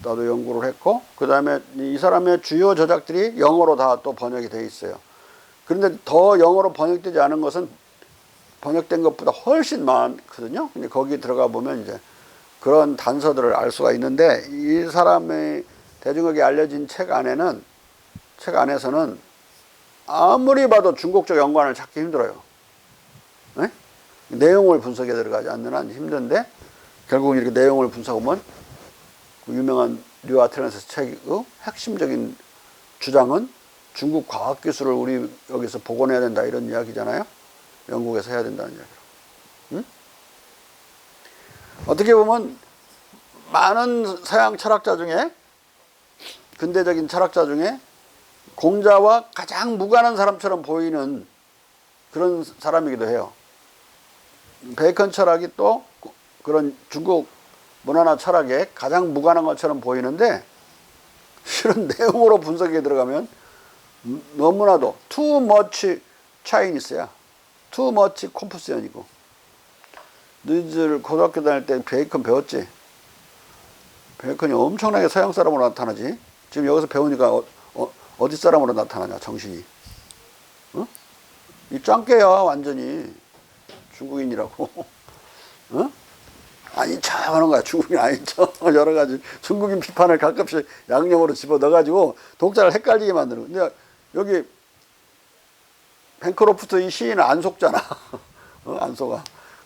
나도 연구를 했고, 그 다음에 이 사람의 주요 저작들이 영어로 다 또 번역이 돼 있어요. 그런데 더 영어로 번역되지 않은 것은 번역된 것보다 훨씬 많거든요. 근데 거기 들어가 보면 이제 그런 단서들을 알 수가 있는데, 이 사람의 대중에게 알려진 책 안에서는 아무리 봐도 중국적 연관을 찾기 힘들어요. 네? 내용을 분석에 들어가지 않는 한 힘든데, 결국은 이렇게 내용을 분석하면 그 유명한 류아트란스 책의 핵심적인 주장은 중국 과학기술을 우리 여기서 복원해야 된다, 이런 이야기잖아요. 영국에서 해야 된다는 이야기로. 응? 어떻게 보면 많은 서양 철학자 중에, 근대적인 철학자 중에 공자와 가장 무관한 사람처럼 보이는 그런 사람이기도 해요. 베이컨 철학이 또 그런 중국 문화나 철학에 가장 무관한 것처럼 보이는데, 실은 내용으로 분석에 들어가면 너무나도 too much Chinese야. too much 콤푸시언이고. 너희들 고등학교 다닐 때 베이컨 배웠지? 베이컨이 엄청나게 서양 사람으로 나타나지. 지금 여기서 배우니까 어디 사람으로 나타나냐, 정신이. 어? 이 짱깨야, 완전히. 중국인이라고. 어? 아니 척 하는 거야. 중국인 아닌 척. 여러 가지 중국인 비판을 가끔씩 양념으로 집어 넣어가지고 독자를 헷갈리게 만드는 거야. 근데 여기 뱅크로프트 이 시인은 안 속잖아. 안 속아.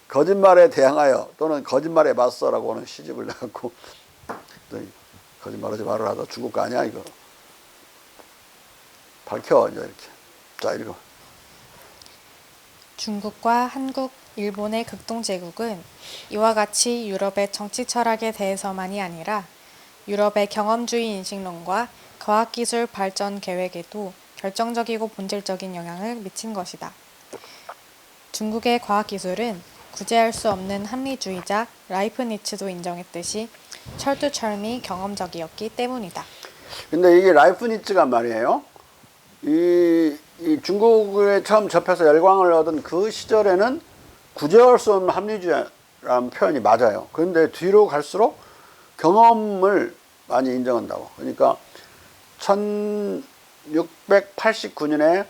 거짓말에 대항하여 또는 거짓말에 맞서라고 하는 시집을 내갖고, 거짓말하지 말아라. 너 중국 거 아니야 이거. 밝혀 이제 이렇게. 자, 읽어. 중국과 한국, 일본의 극동제국은 이와 같이 유럽의 정치 철학에 대해서만이 아니라 유럽의 경험주의 인식론과 과학기술 발전 계획에도 결정적이고 본질적인 영향을 미친 것이다. 중국의 과학기술은 구제할 수 없는 합리주의자 라이프니츠도 인정했듯이 철두철미 경험적이었기 때문이다. 근데 이게 라이프니츠가 말이에요. 이 중국에 처음 접해서 열광을 얻은 그 시절에는 구제할 수 없는 합리주의라는 표현이 맞아요. 그런데 뒤로 갈수록 경험을 많이 인정한다고. 그러니까 1689년에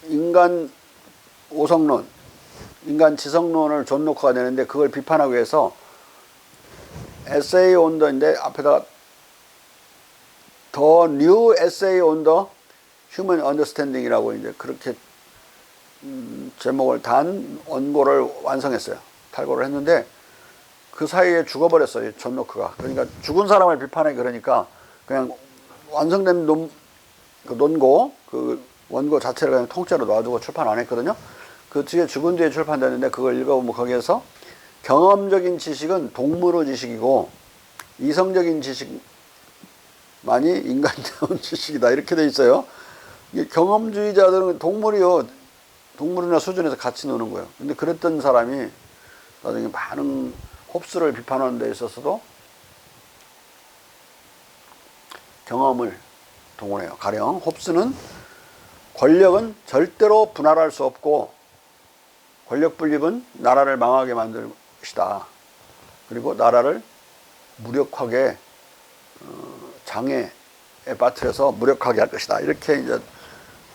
인간 오성론, 인간 지성론을 존 노크가 내는데, 그걸 비판하기 위해서 에세이 온 더인데 앞에다가 더 뉴 에세이 온 더 휴먼 언더스탠딩이라고 이제 그렇게 제목을 단 원고를 완성했어요. 탈고를 했는데 그 사이에 죽어버렸어요, 존 노크가. 그러니까 죽은 사람을 비판해. 그러니까 그냥 완성된 논고, 그 원고 자체를 그냥 통째로 놔두고 출판 안 했거든요. 그 뒤에 죽은 뒤에 출판됐는데, 그걸 읽어보면 거기에서 경험적인 지식은 동물의 지식이고 이성적인 지식만이 인간다운 지식이다, 이렇게 돼 있어요. 경험주의자들은 동물이나 수준에서 같이 노는 거예요. 근데 그랬던 사람이 나중에 많은 홉스를 비판하는 데 있어서도 경험을 동원해요. 가령 홉스는 권력은 절대로 분할할 수 없고 권력 분립은 나라를 망하게 만들 것이다. 그리고 나라를 무력하게 장애에 빠뜨려서 무력하게 할 것이다. 이렇게 이제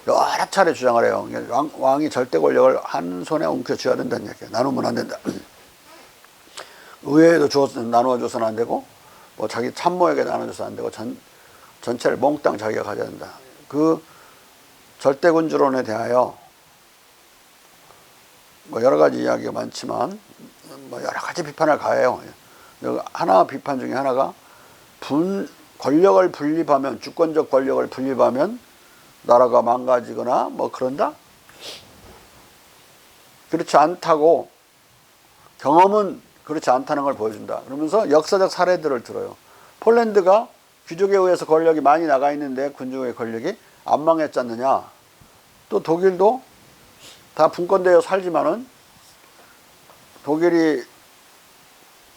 여러 차례 주장을 해요. 왕이 절대 권력을 한 손에 엉켜쥐어야 된다는 얘기예요. 나누면 안 된다. 의회에도 나누어줘서는 안 되고, 뭐 자기 참모에게 나눠줘서 안 되고, 전체를 몽땅 자기가 가져야 된다. 그 절대군주론에 대하여 뭐 여러 가지 이야기가 많지만 뭐 여러 가지 비판을 가해요. 하나 비판 중에 하나가 권력을 분립하면, 주권적 권력을 분립하면 나라가 망가지거나 뭐 그런다? 그렇지 않다고, 경험은 그렇지 않다는 걸 보여준다. 그러면서 역사적 사례들을 들어요. 폴란드가 귀족에 의해서 권력이 많이 나가 있는데 군중의 권력이 안 망했지 않느냐. 또 독일도 다 분권되어 살지만은 독일이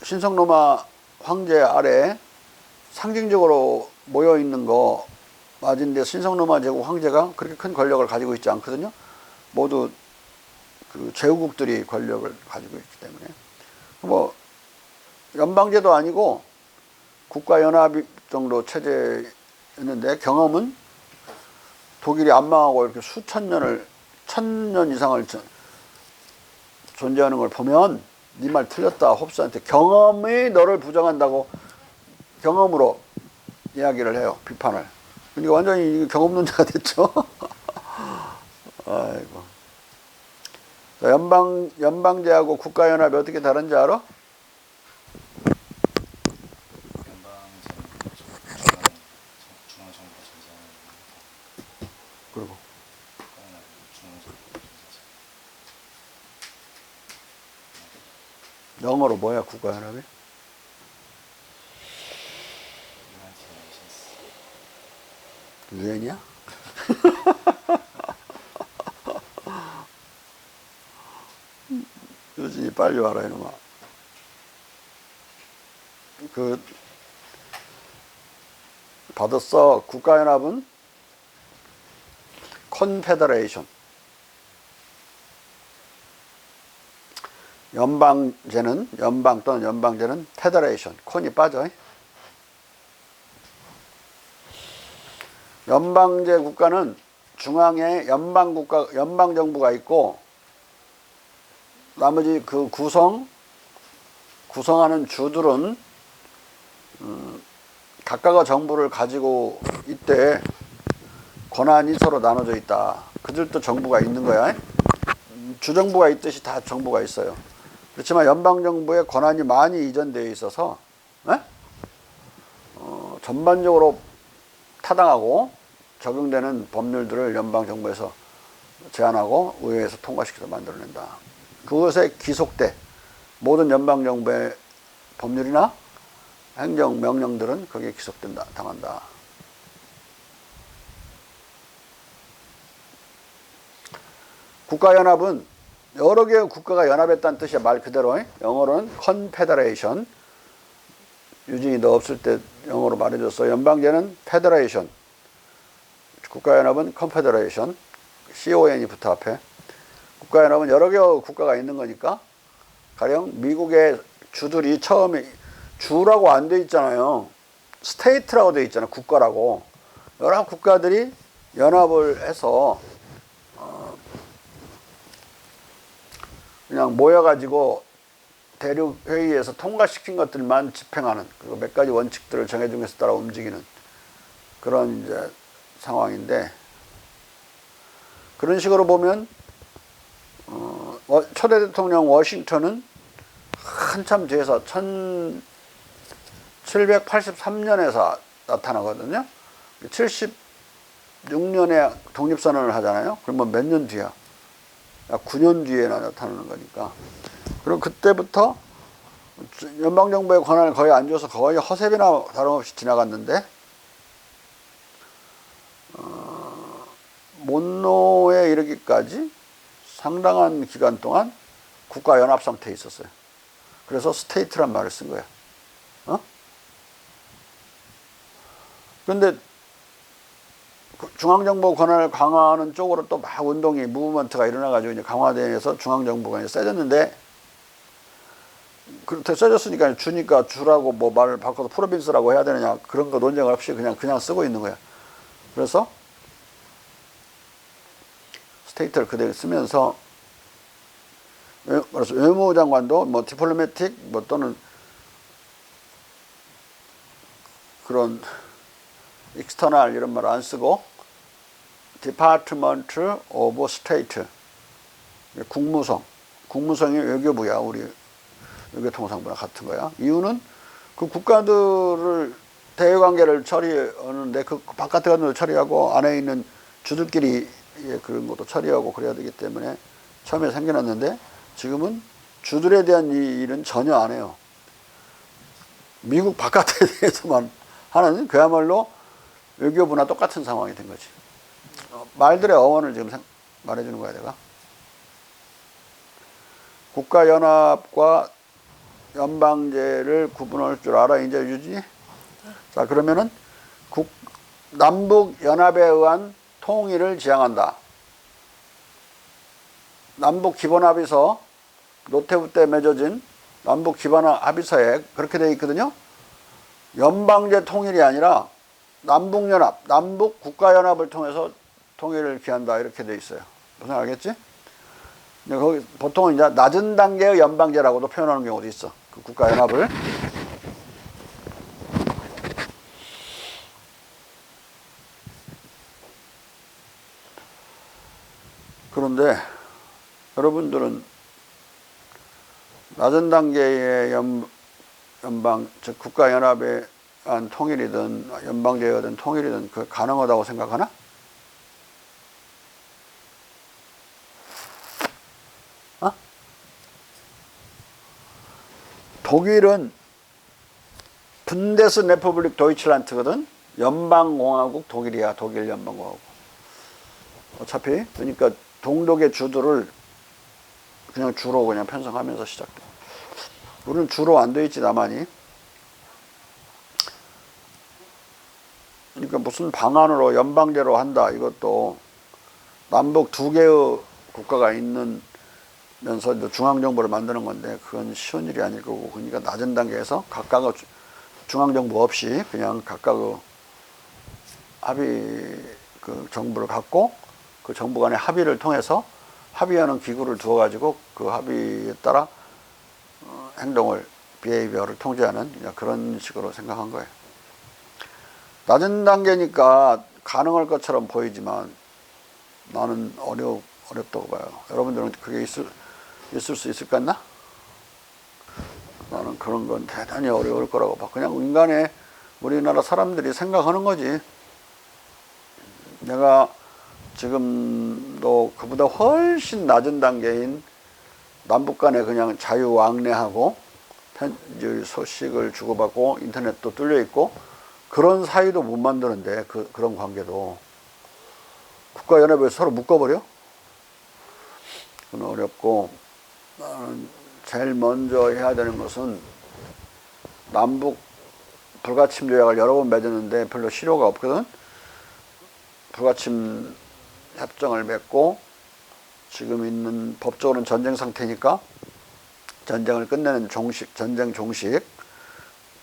신성로마 황제 아래 상징적으로 모여 있는 거 맞은데 신성로마 제국 황제가 그렇게 큰 권력을 가지고 있지 않거든요. 모두 그 제후국들이 권력을 가지고 있기 때문에 뭐 연방제도 아니고 국가연합 정도 체제였는데 경험은 독일이 안 망하고 이렇게 수천 년을 1000년 이상을 존재하는 걸 보면 네 말 틀렸다. 홉스한테 경험이 너를 부정한다고 경험으로 이야기를 해요. 비판을. 그러니까 완전히 경험론자가 됐죠. 아이고. 연방제하고 국가연합이 어떻게 다른지 알아? 중앙정부가 존재하는 그리고 중앙정부가 존재하는 영어로 뭐야 국가연합이? 유나이티드 네이션스. 유엔이야? 유진이 빨리 와라 이놈아. 그 받았어. 국가연합은 컨페더레이션. 연방제는 연방 또는 연방제는 페더레이션. 콘이 빠져. 연방제 국가는 중앙에 연방정부가 있고 나머지 그 구성하는 주들은 각각의 정부를 가지고 있대. 권한이 서로 나눠져 있다. 그들도 정부가 있는 거야. 주정부가 있듯이 다 정부가 있어요. 그렇지만 연방정부의 권한이 많이 이전되어 있어서 전반적으로 타당하고 적용되는 법률들을 연방정부에서 제안하고 의회에서 통과시켜서 만들어낸다. 그것에 기속돼 모든 연방정부의 법률이나 행정명령들은 거기에 기속된다, 당한다. 국가연합은 여러 개의 국가가 연합했다는 뜻이야. 말 그대로. 영어로는 confederation. 유진이 너 없을 때 영어로 말해줬어. 연방제는 federation. 국가연합은 confederation. CON이 붙어 앞에. 국가연합은 여러 개의 국가가 있는 거니까 가령 미국의 주들이 처음에 주라고 안 돼 있잖아요. 스테이트라고 돼 있잖아요. 국가라고. 여러 국가들이 연합을 해서 그냥 모여가지고 대륙회의에서 통과시킨 것들만 집행하는 그리고 몇 가지 원칙들을 정해준 것에 따라 움직이는 그런 이제 상황인데 그런 식으로 보면 초대 대통령 워싱턴은 한참 뒤에서 1783년에서 나타나거든요. 76년에 독립선언을 하잖아요. 그러면 몇 년 뒤야? 약 9년 뒤에 나타나는 거니까. 그럼 그때부터 연방정부의 권한을 거의 안 줘서 거의 허세비나 다름없이 지나갔는데 몬로에 이르기까지 상당한 기간 동안 국가연합 상태에 있었어요. 그래서 스테이트란 말을 쓴 거야. 그런데 중앙정부 권한을 강화하는 쪽으로 또 막 운동이 무브먼트가 일어나가지고 이제 강화되면서 중앙정부가 이제 세졌는데 그렇게 세졌으니까 주니까 주라고 뭐 말을 바꿔서 프로빈스라고 해야 되느냐 그런 거 논쟁 없이 그냥 쓰고 있는 거야. 그래서 스테이트를 그대로 쓰면서 그래서 외무장관도 뭐 디플로매틱 뭐 또는 그런 익스터널 이런 말 안 쓰고 Department of State 국무성이 외교부야. 우리 외교통상부랑 같은 거야. 이유는 그 국가들을 대외관계를 처리하는데 그 바깥에 가는 걸 처리하고 안에 있는 주들끼리 그런 것도 처리하고 그래야 되기 때문에 처음에 생겨났는데 지금은 주들에 대한 이 일은 전혀 안 해요. 미국 바깥에 대해서만 하는 그야말로 외교부나 똑같은 상황이 된 거지. 말들의 어원을 지금 말해주는 거야 내가. 국가연합과 연방제를 구분할 줄 알아, 이제 유진이? 자, 그러면은 남북연합에 의한 통일을 지향한다. 남북기본합의서, 노태우 때 맺어진 남북기본합의서에 그렇게 되어 있거든요. 연방제 통일이 아니라 남북연합, 남북국가연합을 통해서 통일을 기한다, 이렇게 되어 있어요. 무슨 알겠지? 거기 보통은 이제 낮은 단계의 연방제라고도 표현하는 경우도 있어. 그 국가연합을. 그런데 여러분들은 낮은 단계의 연방, 즉 국가연합에 의한 통일이든 연방제에 의한 통일이든 그 가능하다고 생각하나? 독일은 분데스 레퍼블릭 도이칠란트거든. 연방공화국 독일이야. 독일 연방공화국. 어차피 그러니까 동독의 주들을 그냥 주로 그냥 편성하면서 시작돼. 우리는 주로 안 돼 있지, 남한이. 그러니까 무슨 방안으로 연방제로 한다, 이것도 남북 두 개의 국가가 있는 면서 중앙정부를 만드는 건데 그건 쉬운 일이 아닐 거고, 그러니까 낮은 단계에서 각각의 중앙정부 없이 그냥 각각의 합의 그 정부를 갖고 그 정부 간의 합의를 통해서 합의하는 기구를 두어가지고 그 합의에 따라 행동을, 비헤이비어를 통제하는 그런 식으로 생각한 거예요. 낮은 단계니까 가능할 것처럼 보이지만 나는 어렵다고 봐요. 여러분들은 그게 있을 수 있을 것 같나? 나는 그런 건 대단히 어려울 거라고 봐. 그냥 인간의, 우리나라 사람들이 생각하는 거지. 내가 지금도 그보다 훨씬 낮은 단계인 남북 간에 그냥 자유왕래하고 편지 소식을 주고받고 인터넷도 뚫려 있고 그런 사이도 못 만드는데 그런 관계도 국가연합에서 서로 묶어버려? 그건 어렵고, 나는 제일 먼저 해야 되는 것은 남북 불가침 조약을 여러 번 맺었는데 별로 실효가 없거든. 불가침 협정을 맺고 지금 있는 법적으로는 전쟁 상태니까 전쟁을 끝내는 전쟁 종식,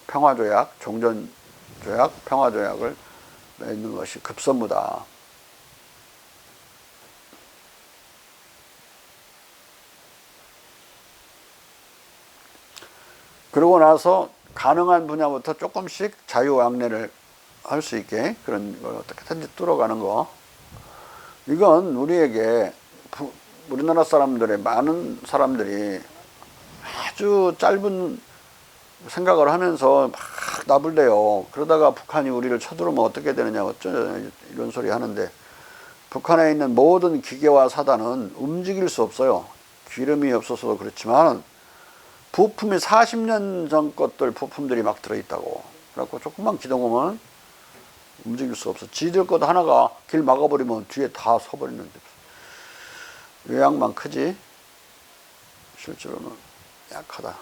평화조약, 종전조약, 평화조약을 맺는 것이 급선무다. 그러고 나서 가능한 분야부터 조금씩 자유왕래를 할 수 있게 그런 걸 어떻게든지 뚫어가는 거. 이건 우리에게, 우리나라 사람들의 많은 사람들이 아주 짧은 생각을 하면서 막 나불대요. 그러다가 북한이 우리를 쳐들어오면 어떻게 되느냐, 어쩌냐, 이런 소리 하는데, 북한에 있는 모든 기계와 사단은 움직일 수 없어요. 기름이 없어서도 그렇지만 부품이 40년 전 것들 부품들이 막 들어있다고. 그래갖고 조금만 기동하면 움직일 수 없어. 지들 것 하나가 길 막아버리면 뒤에 다 서버리는데. 외양만 크지 실제로는 약하다.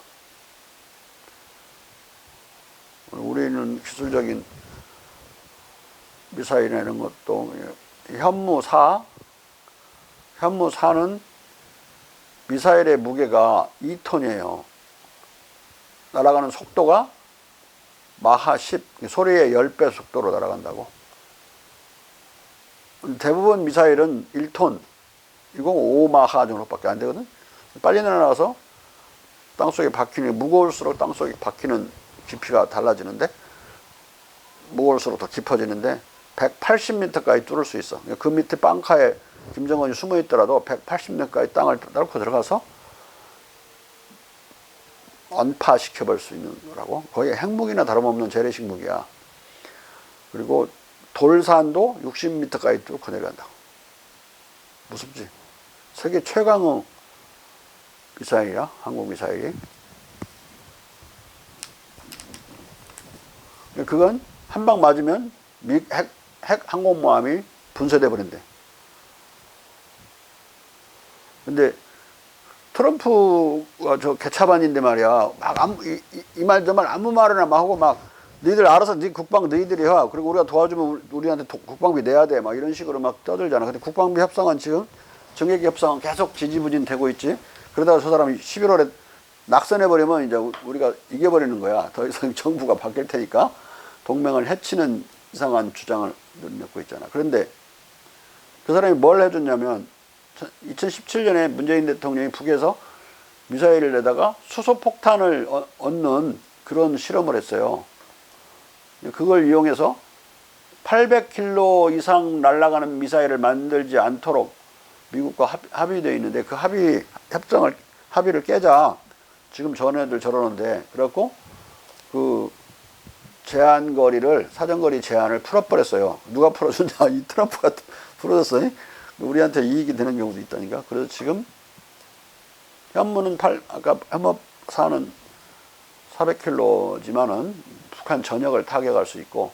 우리는 기술적인 미사일이나 이런 것도 현무4는 미사일의 무게가 2톤이에요. 날아가는 속도가 마하 10, 소리의 10배 속도로 날아간다고. 대부분 미사일은 1톤, 이거 5마하 정도밖에 안 되거든. 빨리 날아가서 땅속에 박히는, 무거울수록 땅속에 박히는 깊이가 달라지는데, 무거울수록 더 깊어지는데 180m까지 뚫을 수 있어. 그 밑에 빵카에 김정은이 숨어 있더라도 180m까지 땅을 뚫고 들어가서 언파시켜볼 수 있는 거라고. 거의 핵무기나 다름없는 재래식 무기야. 그리고 돌산도 60m까지 뚫고 내려간다고. 무섭지? 세계 최강의 미사일이야, 한국 미사일이. 그건 한 방 맞으면 핵 항공모함이 분쇄돼 버린대. 근데 트럼프가 저 개차반인데 말이야. 막 이 말 저 말 아무 말이나 막 하고 막 너희들 알아서 네 국방 너희들이 해. 그리고 우리가 도와주면 우리한테 국방비 내야 돼. 막 이런 식으로 막 떠들잖아. 근데 국방비 협상은 지금 정예기 협상은 계속 지지부진 되고 있지. 그러다가 저 사람이 11월에 낙선해버리면 이제 우리가 이겨버리는 거야. 더 이상 정부가 바뀔 테니까 동맹을 해치는 이상한 주장을 내놓고 있잖아. 그런데 그 사람이 뭘 해줬냐면 2017년에 문재인 대통령이 북에서 미사일을 내다가 수소폭탄을 얻는 그런 실험을 했어요. 그걸 이용해서 800km 이상 날아가는 미사일을 만들지 않도록 미국과 합의되어 있는데 그 합의를 깨자 지금 전애들 저러는데 그래갖고 그 사정거리 제한을 풀어버렸어요. 누가 풀어줬냐? 이 트럼프가 풀어줬어요. 우리한테 이익이 되는 경우도 있다니까. 그래서 지금 현무는 아까 현무사는 400km지만은 북한 전역을 타격할 수 있고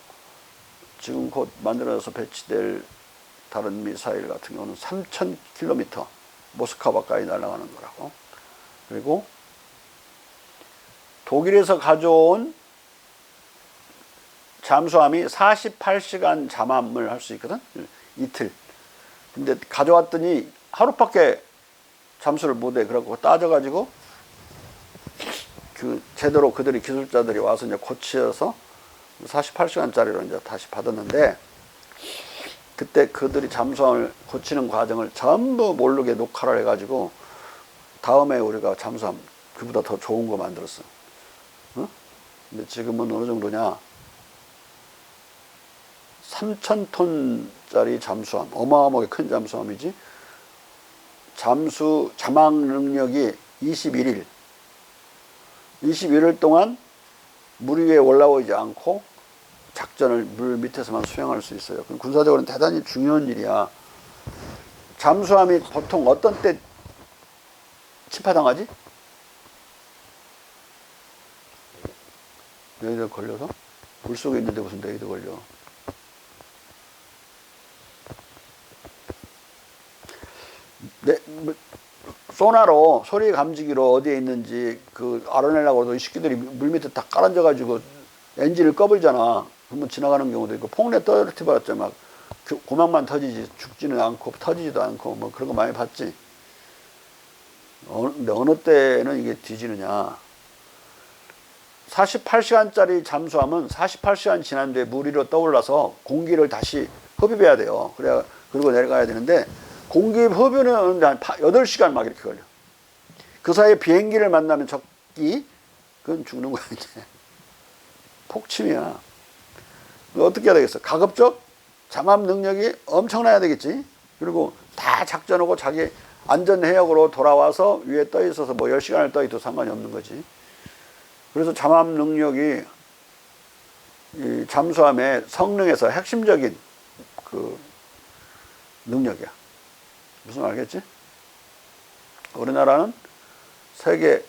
지금 곧 만들어져서 배치될 다른 미사일 같은 경우는 3000km 모스크바까지 날아가는 거라고. 그리고 독일에서 가져온 잠수함이 48시간 잠함을 할 수 있거든. 이틀. 근데 가져왔더니 하루밖에 잠수를 못해. 그래갖고 따져가지고 그 제대로 그들이 기술자들이 와서 이제 고치어서 48시간짜리로 이제 다시 받았는데 그때 그들이 잠수함을 고치는 과정을 전부 모르게 녹화를 해가지고 다음에 우리가 잠수함 그보다 더 좋은 거 만들었어. 어? 근데 지금은 어느 정도냐? 3000톤짜리 잠수함, 어마어마하게 큰 잠수함이지. 자막 능력이 21일 동안 물 위에 올라오지 않고 작전을 물 밑에서만 수행할 수 있어요. 그럼 군사적으로는 대단히 중요한 일이야. 잠수함이 보통 어떤 때 침파당하지? 너희들 걸려서? 물 속에 있는데 무슨 너희들 걸려? 소나로 소리 감지기로 어디에 있는지 그 알아내려고 해도 이 새끼들이 물 밑에 다 깔아앉아가지고 엔진을 꺼불잖아. 그러면 지나가는 경우도 있고 폭내 떨어뜨려봤자 막 고막만 터지지 죽지는 않고 터지지도 않고 뭐 그런 거 많이 봤지. 근데 어느 때는 이게 뒤지느냐. 48시간짜리 잠수함은 48시간 지난 뒤에 물 위로 떠올라서 공기를 다시 흡입해야 돼요. 그래야 그리고 내려가야 되는데 공기 흡입은 한 8시간 막 이렇게 걸려. 그 사이에 비행기를 만나면 적기 그건 죽는 거야 이제. 폭침이야. 어떻게 해야 되겠어? 가급적 잠합 능력이 엄청나야 되겠지. 그리고 다 작전하고 자기 안전해역으로 돌아와서 위에 떠 있어서 뭐 10시간을 떠 있어도 상관이 없는 거지. 그래서 잠합 능력이 이 잠수함의 성능에서 핵심적인 그 능력이야. 무슨 말 알겠지? 우리나라는 세계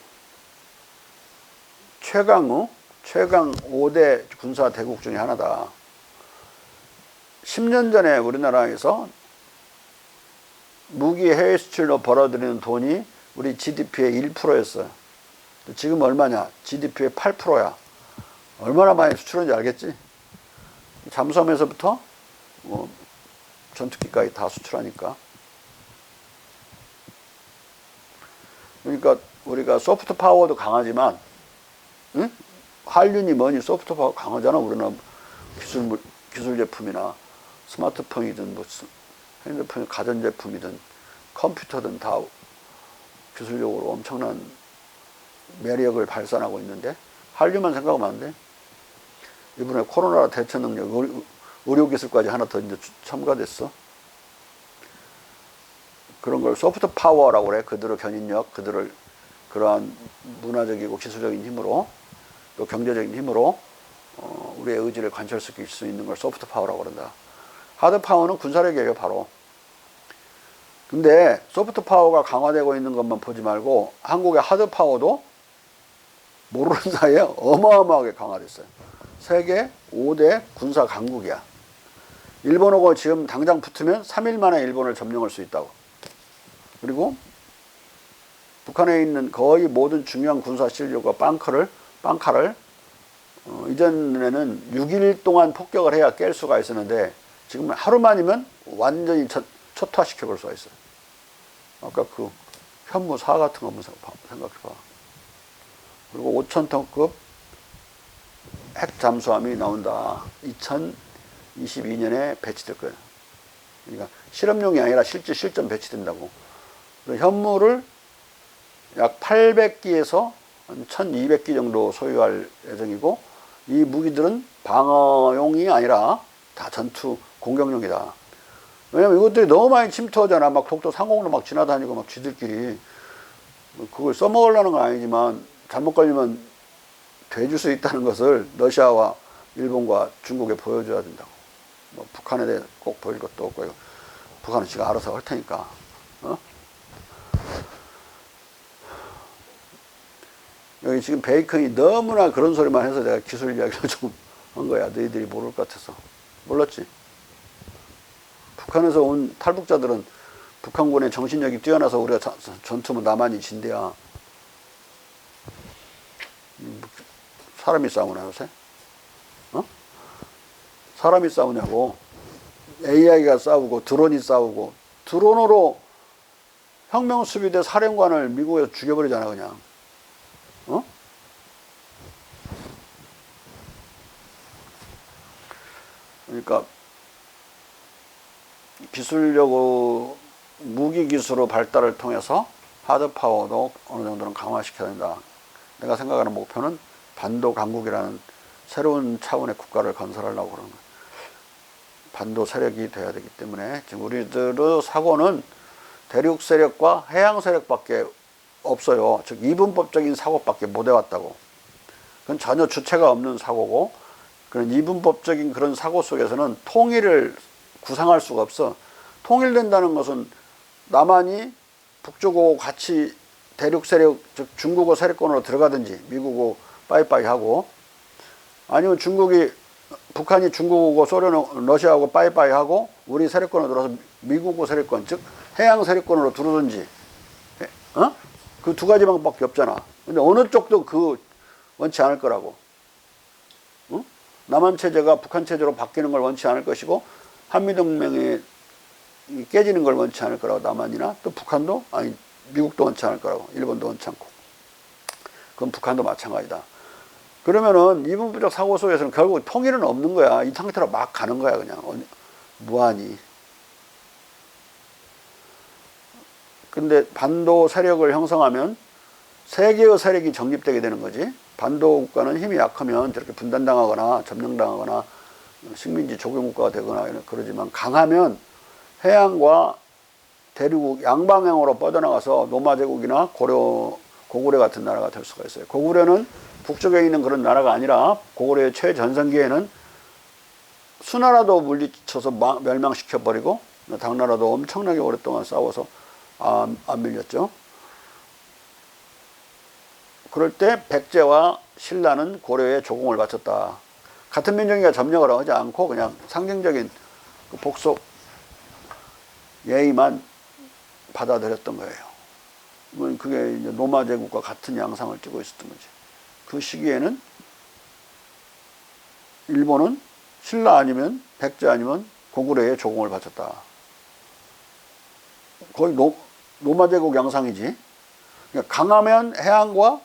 최강 5대 군사 대국 중에 하나다. 10년 전에 우리나라에서 무기 해외 수출로 벌어들이는 돈이 우리 GDP의 1%였어요. 지금 얼마냐? GDP의 8%야. 얼마나 많이 수출하는지 알겠지? 잠수함에서부터 뭐 전투기까지 다 수출하니까. 그러니까 우리가 소프트 파워도 강하지만, 응? 한륜이 뭐니 소프트 파워 강하잖아. 우리나라 기술 제품이나 스마트폰이든 뭐 핸드폰, 가전제품이든 컴퓨터든 다 기술적으로 엄청난 매력을 발산하고 있는데 한류만 생각하면 안 돼. 이번에 코로나 대처 능력, 의료기술까지 하나 더 이제 첨가됐어. 그런 걸 소프트 파워라고 그래. 그들의 견인력, 그들을 그러한 문화적이고 기술적인 힘으로 또 경제적인 힘으로 우리의 의지를 관철시킬 수 있는 걸 소프트 파워라고 그런다. 하드 파워는 군사력이에요, 바로. 근데 소프트 파워가 강화되고 있는 것만 보지 말고 한국의 하드 파워도 모르는 사이에 어마어마하게 강화됐어요. 세계 5대 군사 강국이야. 일본하고 지금 당장 붙으면 3일 만에 일본을 점령할 수 있다고. 그리고 북한에 있는 거의 모든 중요한 군사 시설과 빵카를 이전에는 6일 동안 폭격을 해야 깰 수가 있었는데 지금 하루만이면 완전히 초토화시켜 볼 수가 있어요. 아까 그 현무 4 같은 거 한번 생각해봐. 그리고 5,000톤급 핵 잠수함이 나온다. 2022년에 배치될 거예요. 그러니까 실험용이 아니라 실제 실전 배치된다고. 현무를 약 800기에서 한 1200기 정도 소유할 예정이고, 이 무기들은 방어용이 아니라 다 전투 공격용이다. 왜냐면 이것들이 너무 많이 침투하잖아. 막 독도 상공으로 막 지나다니고 막 쥐들끼리. 그걸 써먹으려는 건 아니지만 잘못 걸리면 돼줄 수 있다는 것을 러시아와 일본과 중국에 보여줘야 된다고. 뭐 북한에 대해 꼭 보일 것도 없고, 북한은 지가 알아서 할 테니까. 여기 지금 베이컨이 너무나 그런 소리만 해서 내가 기술 이야기를 좀 한 거야. 너희들이 모를 것 같아서. 몰랐지? 북한에서 온 탈북자들은 북한군의 정신력이 뛰어나서 우리가 전투면 남한이 진대야. 사람이 싸우나 요새? 사람이 싸우냐고. AI가 싸우고 드론이 싸우고, 드론으로 혁명수비대 사령관을 미국에서 죽여버리잖아 그냥. 그러니까 기술력으로 무기 기술의 발달을 통해서 하드 파워도 어느 정도는 강화시켜야 된다. 내가 생각하는 목표는 반도 강국이라는 새로운 차원의 국가를 건설하려고 그러는 거예요. 반도 세력이 돼야 되기 때문에 지금 우리들의 사고는 대륙 세력과 해양 세력밖에 없어요. 즉 이분법적인 사고밖에 못 해왔다고. 그건 전혀 주체가 없는 사고고, 그런 이분법적인 그런 사고 속에서는 통일을 구상할 수가 없어. 통일된다는 것은 남한이 북쪽하고 같이 대륙 세력, 즉 중국어 세력권으로 들어가든지 미국하고 빠이빠이 하고, 아니면 북한이 중국하고 소련, 러시아하고 빠이빠이 하고 우리 세력권으로 들어서 미국하고 세력권, 즉 해양 세력권으로 들어오든지, 그 두 가지 방법밖에 없잖아. 근데 어느 쪽도 원치 않을 거라고. 남한 체제가 북한 체제로 바뀌는 걸 원치 않을 것이고, 한미동맹이 깨지는 걸 원치 않을 거라고. 남한이나 또 북한도, 아니 미국도 원치 않을 거라고. 일본도 원치 않고. 그건 북한도 마찬가지다. 그러면은 이분법적 사고 속에서는 결국 통일은 없는 거야. 이 상태로 막 가는 거야 그냥 무한히. 근데 반도 세력을 형성하면 세계의 세력이 정립되게 되는 거지. 반도 국가는 힘이 약하면 저렇게 분단당하거나 점령당하거나 식민지 조경국가가 되거나 그러지만, 강하면 해양과 대륙 양방향으로 뻗어나가서 노마 제국이나 고구려 같은 나라가 될 수가 있어요. 고구려는 북쪽에 있는 그런 나라가 아니라 고구려의 최전성기에는 수나라도 물리쳐서 멸망시켜버리고 당나라도 엄청나게 오랫동안 싸워서 안 밀렸죠. 그럴 때 백제와 신라는 고려에 조공을 바쳤다. 같은 민족이가 점령을 하지 않고 그냥 상징적인 그 복속 예의만 받아들였던 거예요. 그게 이제 로마 제국과 같은 양상을 띠고 있었던 거지. 그 시기에는 일본은 신라 아니면 백제 아니면 고구려에 조공을 바쳤다. 거의 로마 제국 양상이지. 그러니까 강하면 해안과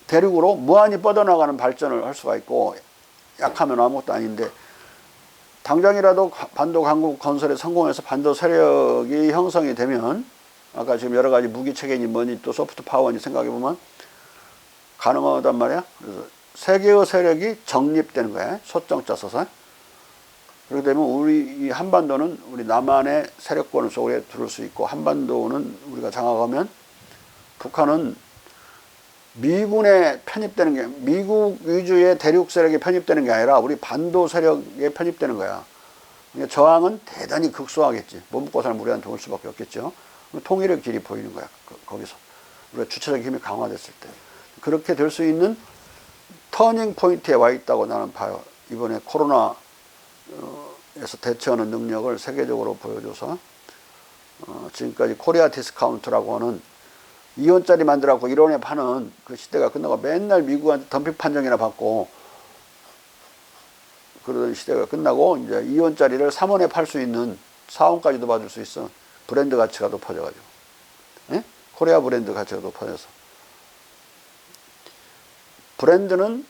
대륙으로 무한히 뻗어나가는 발전을 할 수가 있고, 약하면 아무것도 아닌데, 당장이라도 반도 강국 건설에 성공해서 반도 세력이 형성이 되면, 아까 지금 여러 가지 무기 체계니 뭐니 또 소프트 파워니 생각해보면 가능하단 말이야. 그래서 세계의 세력이 정립되는 거야. 소정자 써서. 그렇게 되면 우리 한반도는 우리 남한의 세력권 속에 들을 수 있고, 한반도는 우리가 장악하면 북한은 미군에 편입되는 게, 미국 위주의 대륙 세력에 편입되는 게 아니라 우리 반도 세력에 편입되는 거야. 그러니까 저항은 대단히 극소하겠지. 못 먹고 사는 우리한테 올 수밖에 없겠죠. 통일의 길이 보이는 거야. 거기서 우리가 주체적 힘이 강화됐을 때. 그렇게 될 수 있는 터닝 포인트에 와 있다고 나는 봐요. 이번에 코로나에서 대처하는 능력을 세계적으로 보여줘서 지금까지 코리아 디스카운트라고 하는 2원짜리 만들어갖고 1원에 파는 그 시대가 끝나고 맨날 미국한테 덤핑 판정이나 받고 그러던 시대가 끝나고 이제 2원짜리를 3원에 팔 수 있는 4원까지도 받을 수 있어. 브랜드 가치가 높아져가지고. 예? 코리아 브랜드 가치가 높아져서. 브랜드는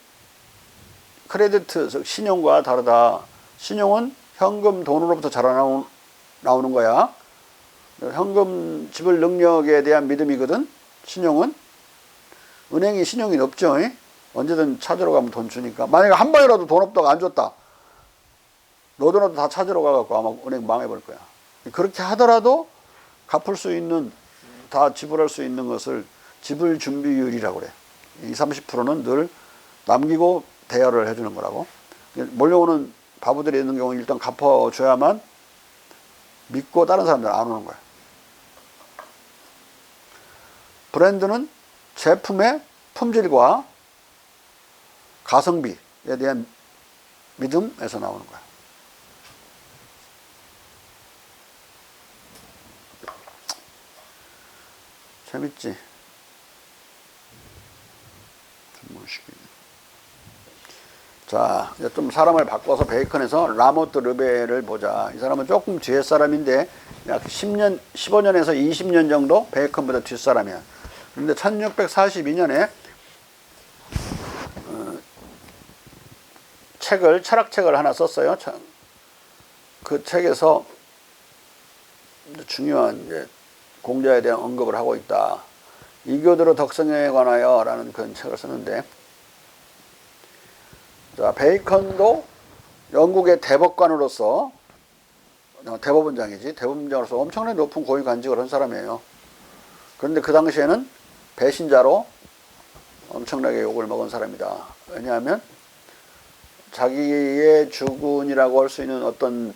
크레디트, 즉 신용과 다르다. 신용은 현금 돈으로부터 자라나오는 거야. 현금 지불 능력에 대한 믿음이거든. 신용은. 은행이 신용이 높죠. 언제든 찾으러 가면 돈 주니까. 만약에 한 번이라도 돈 없다고 안 줬다. 너도나도 다 찾으러 가갖고 아마 은행 망해버릴 거야. 그렇게 하더라도 갚을 수 있는, 다 지불할 수 있는 것을 지불 준비율이라고 그래. 20, 30%는 늘 남기고 대여를 해주는 거라고. 몰려오는 바보들이 있는 경우는 일단 갚아줘야만 믿고 다른 사람들은 안 오는 거야. 브랜드는 제품의 품질과 가성비에 대한 믿음에서 나오는 거야. 재밌지? 자, 이제 좀 사람을 바꿔서 베이컨에서 라모트 르베를 보자. 이 사람은 조금 뒤에 사람인데 약 10년, 15년에서 20년 정도 베이컨보다 뒷사람이야. 그런데 1642년에 철학책을 하나 썼어요. 그 책에서 중요한 이제 공자에 대한 언급을 하고 있다. 이교도로 덕성에 관하여 라는 그런 책을 썼는데, 자, 베이컨도 영국의 대법관으로서, 대법원장이지, 대법원장으로서 엄청나게 높은 고위 관직을 한 사람이에요. 그런데 그 당시에는 배신자로 엄청나게 욕을 먹은 사람이다. 왜냐하면 자기의 주군이라고 할 수 있는 어떤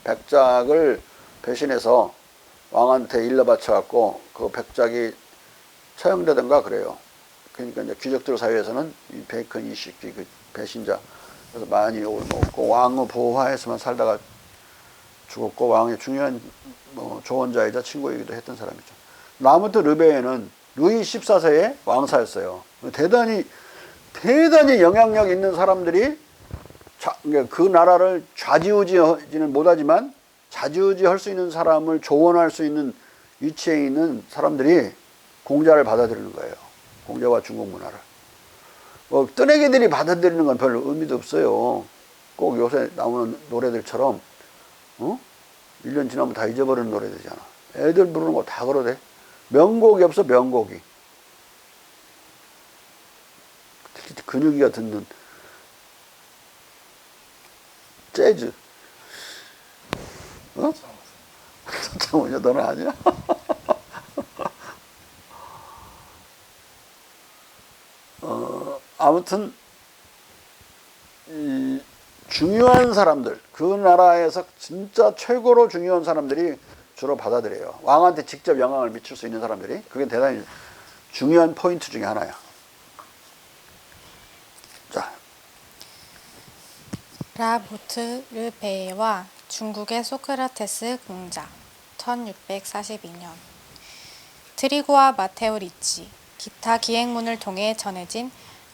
백작을 배신해서 왕한테 일러 바쳐갖고 그 백작이 처형되던가 그래요. 그러니까 이제 귀족들 사이에서는 이 베이컨 이 새끼 그 배신자, 그래서 많이 욕을 먹고 왕후 보호하에서만 살다가 죽었고 왕의 중요한 조언자이자 친구이기도 했던 사람이죠. 라모트 르베에는 루이 14세의 왕사였어요. 대단히 영향력 있는 사람들이 그 나라를 좌지우지는 못하지만 좌지우지할 수 있는 사람을 조언할 수 있는 위치에 있는 사람들이 공자를 받아들이는 거예요. 공자와 중국 문화를. 뜨내기들이 받아들이는 건 별 의미도 없어요. 꼭 요새 나오는 노래들처럼 1년 지나면 다 잊어버리는 노래들이잖아. 애들 부르는 거 다 그러대. 명곡이 없어, 명곡이. 특히 근육이가 듣는 재즈. 잠깐만요, 너는 아니야? 아무튼 이 중요한 사람들, 그 나라에서 진짜 최고로 중요한 사람들이 주로 받아들여요. 왕한테 직접 영향을 미칠 수 있는 사람들이. 그게 대단히 중요한 포인트 중에 하나야. 자, 라모트 르베와 중국의 소크라테스 공자 1642년 트리고와 마테오 리치 기타 기행문을 통해 전해진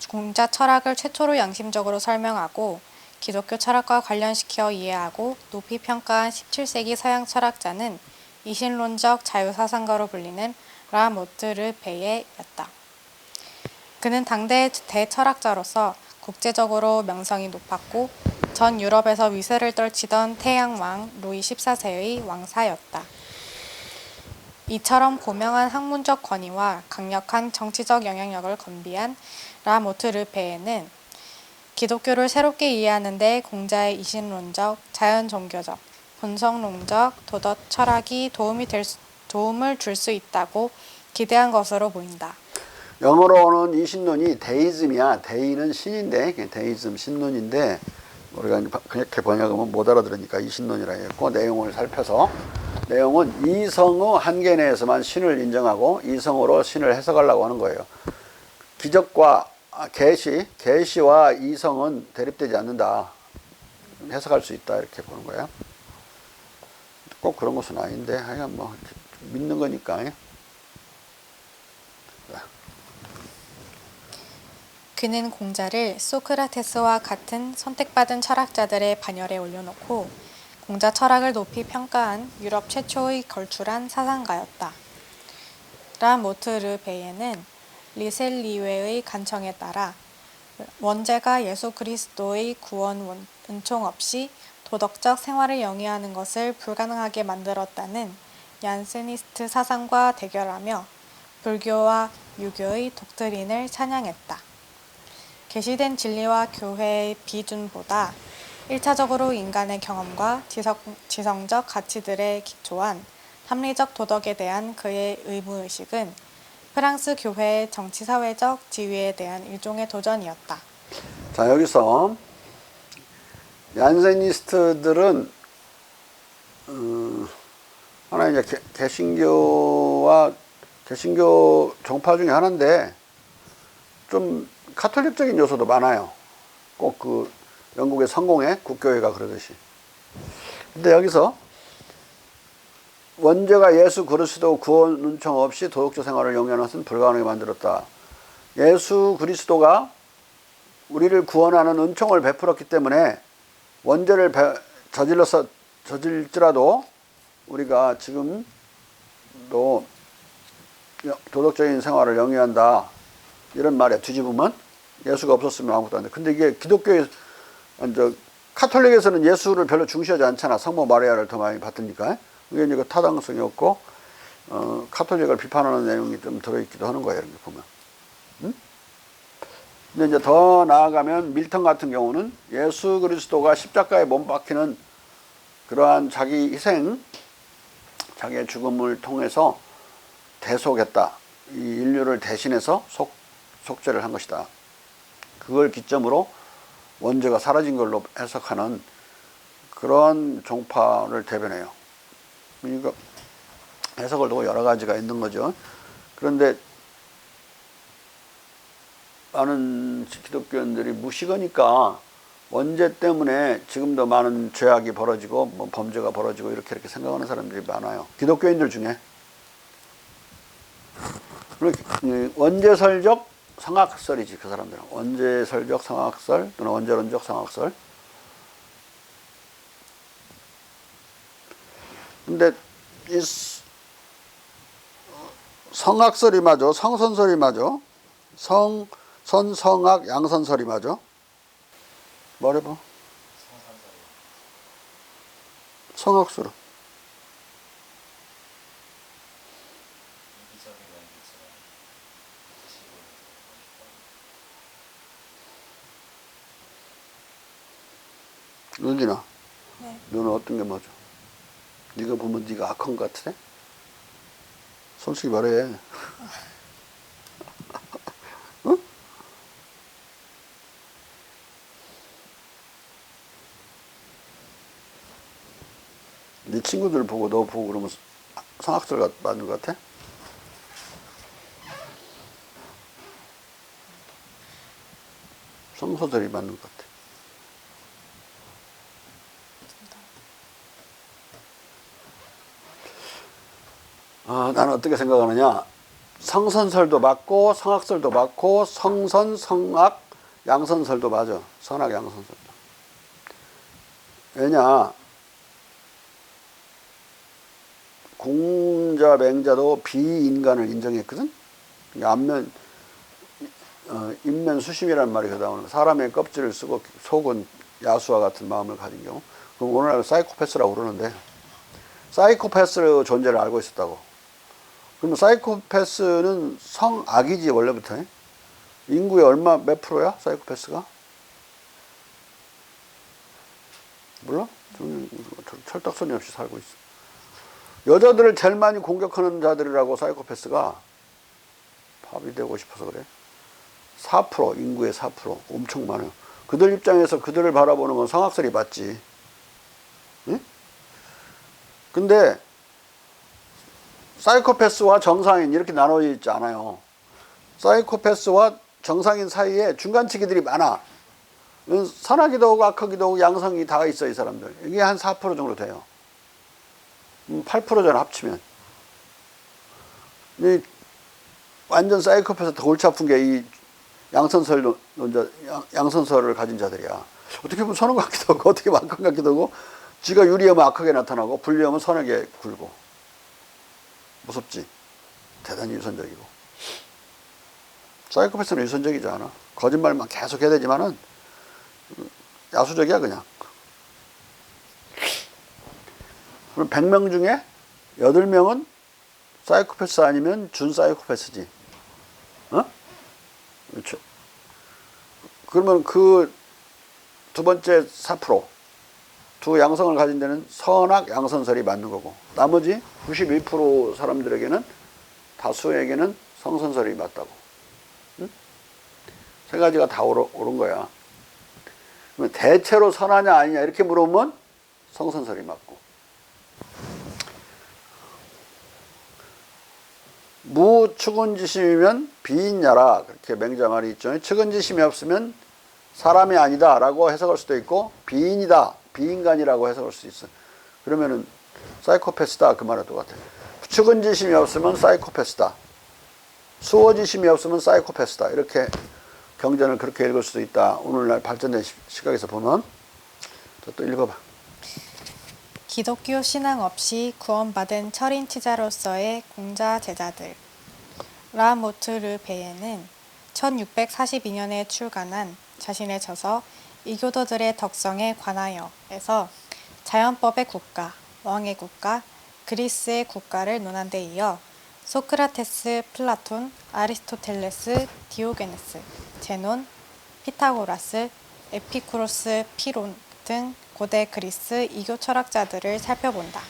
공자 철학을 최초로 양심적으로 설명하고 기독교 철학과 관련시켜 이해하고 높이 평가한 17세기 서양 철학자는 이신론적 자유사상가로 불리는 라모트 르베였다. 그는 당대의 대철학자로서 국제적으로 명성이 높았고 전 유럽에서 위세를 떨치던 태양왕 루이 14세의 왕사였다. 이처럼 고명한 학문적 권위와 강력한 정치적 영향력을 건비한 라모트 르베에는 기독교를 새롭게 이해하는 데 공자의 이신론적, 자연종교적, 본성론적 도덕 철학이 도움을 줄 수 있다고 기대한 것으로 보인다. 영어로는 이 신론이 데이즘이야. 데이는 신인데, 데이즘 신론인데, 우리가 그렇게 번역하면 못 알아들으니까 이 신론이라 했고, 내용을 살펴서, 내용은 이성의 한계 내에서만 신을 인정하고 이성으로 신을 해석하려고 하는 거예요. 기적과 계시와 이성은 대립되지 않는다. 해석할 수 있다. 이렇게 보는 거예요. 꼭 그런 것은 아닌데, 하여간 믿는 거니까. 그는 공자를 소크라테스와 같은 선택받은 철학자들의 반열에 올려놓고 공자 철학을 높이 평가한 유럽 최초의 걸출한 사상가였다. 라모트 베예는 리셀리웨의 간청에 따라 원죄가 예수 그리스도의 구원 은총 없이 도덕적 생활을 영위하는 것을 불가능하게 만들었다는 얀세니스트 사상과 대결하며 불교와 유교의 독트린을 찬양했다. 계시된 진리와 교회의 비준보다 1차적으로 인간의 경험과 지성적 가치들에 기초한 합리적 도덕에 대한 그의 의무의식은 프랑스 교회의 정치사회적 지위에 대한 일종의 도전이었다. 자, 여기서 얀세니스트들은 하나 이제 개신교 종파 중에 하나인데 좀 카톨릭적인 요소도 많아요. 꼭 그 영국의 성공회 국교회가 그러듯이. 근데 여기서 원죄가 예수 그리스도 구원 은총 없이 도덕적 생활을 영위하는 것은 불가능하게 만들었다. 예수 그리스도가 우리를 구원하는 은총을 베풀었기 때문에 원죄를 저질지라도 우리가 지금도 도덕적인 생활을 영위한다. 이런 말에 뒤집으면 예수가 없었으면 아무것도 안 돼. 근데 이게 기독교에, 카톨릭에서는 예수를 별로 중시하지 않잖아. 성모 마리아를 더 많이 받으니까. 이게 이제 타당성이 없고, 카톨릭을 비판하는 내용이 좀 들어있기도 하는 거예요. 이렇게 보면. 응? 근데 이제 더 나아가면 밀턴 같은 경우는 예수 그리스도가 십자가에 못 박히는 그러한 자기 희생, 자기의 죽음을 통해서 대속했다. 이 인류를 대신해서 속죄를 한 것이다. 그걸 기점으로 원죄가 사라진 걸로 해석하는 그런 종파를 대변해요. 그러니까 해석을 두고 여러 가지가 있는 거죠. 그런데 많은 기독교인들이 무식하니까 원죄 때문에 지금도 많은 죄악이 벌어지고 뭐 범죄가 벌어지고 이렇게 생각하는 사람들이 많아요. 기독교인들 중에. 원죄설적 성악설이지, 그 사람들은. 원죄설적 성악설 또는 원죄론적 성악설. 근데 이 성악설이 맞아, 성선설이 맞아, 성악, 양선설이 맞아. 말해봐. 성악설은 윤진아, 네. 너는 어떤 게 맞아? 네가 보면 네가 악한 것 같으네? 솔직히 말해. 응? 네 친구들 보고 너 보고 그러면 성악설 맞는 것 같아? 성소설이 맞는 것 같아. 나는 어떻게 생각하느냐. 성선설도 맞고 성악설도 맞고 성선, 성악, 양선설도 맞아. 선악, 양선설도. 왜냐, 공자, 맹자도 비인간을 인정했거든. 인면 수심이라는 말이 나오는, 사람의 껍질을 쓰고 속은 야수와 같은 마음을 가진 경우. 그럼 오늘날 사이코패스라고 그러는데, 사이코패스 존재를 알고 있었다고. 그럼 사이코패스는 성악이지, 원래부터. 인구의 몇 프로야, 사이코패스가? 몰라? 철딱서니 없이 살고 있어. 여자들을 제일 많이 공격하는 자들이라고, 사이코패스가. 밥이 되고 싶어서 그래. 4%, 인구의 4%. 엄청 많아요. 그들 입장에서 그들을 바라보는 건 성악설이 맞지. 응? 근데 사이코패스와 정상인 이렇게 나눠져 있지 않아요. 사이코패스와 정상인 사이에 중간치기들이 많아. 선하기도 하고 악하기도 하고 양성이 다 있어, 이 사람들. 이게 한 4% 정도 돼요. 8%잖아, 합치면. 이 완전 사이코패스 더 골치 아픈 게 이 양선설을 가진 자들이야. 어떻게 보면 선한 것 같기도 하고 어떻게 보면 악한 것 같기도 하고 지가 유리하면 악하게 나타나고 불리하면 선하게 굴고 무섭지. 대단히 유선적이고. 사이코패스는 유선적이지 않아. 거짓말만 계속 해야 되지만은 야수적이야 그냥. 그럼 100명 중에 8명은 사이코패스 아니면 준 사이코패스지. 어? 그렇죠. 그러면 그 두 번째 4%, 두 양성을 가진 데는 선악 양선설이 맞는 거고, 나머지 91% 사람들에게는, 다수에게는 성선설이 맞다고. 응? 세 가지가 다 옳은 거야. 그러면 대체로 선하냐 아니냐 이렇게 물어보면 성선설이 맞고, 무측은지심이면 비인야라 그렇게 맹자말이 있죠. 측은지심이 없으면 사람이 아니다 라고 해석할 수도 있고, 비인이다, 비인간이라고 해석할 수 있어. 그러면은 사이코패스다 그 말과 똑같아. 측은지심이 없으면 사이코패스다, 수어지심이 없으면 사이코패스다, 이렇게 경전을 그렇게 읽을 수도 있다. 오늘날 발전된 시각에서 보면. 또 읽어봐. 기독교 신앙 없이 구원받은 철인치자로서의 공자 제자들. 라모트 르베예는 1642년에 출간한 자신의 저서 이교도들의 덕성에 관하여에서 자연법의 국가, 왕의 국가, 그리스의 국가를 논한 데 이어 소크라테스, 플라톤, 아리스토텔레스, 디오게네스, 제논, 피타고라스, 에피쿠로스, 피론 등 고대 그리스 이교 철학자들을 살펴본다.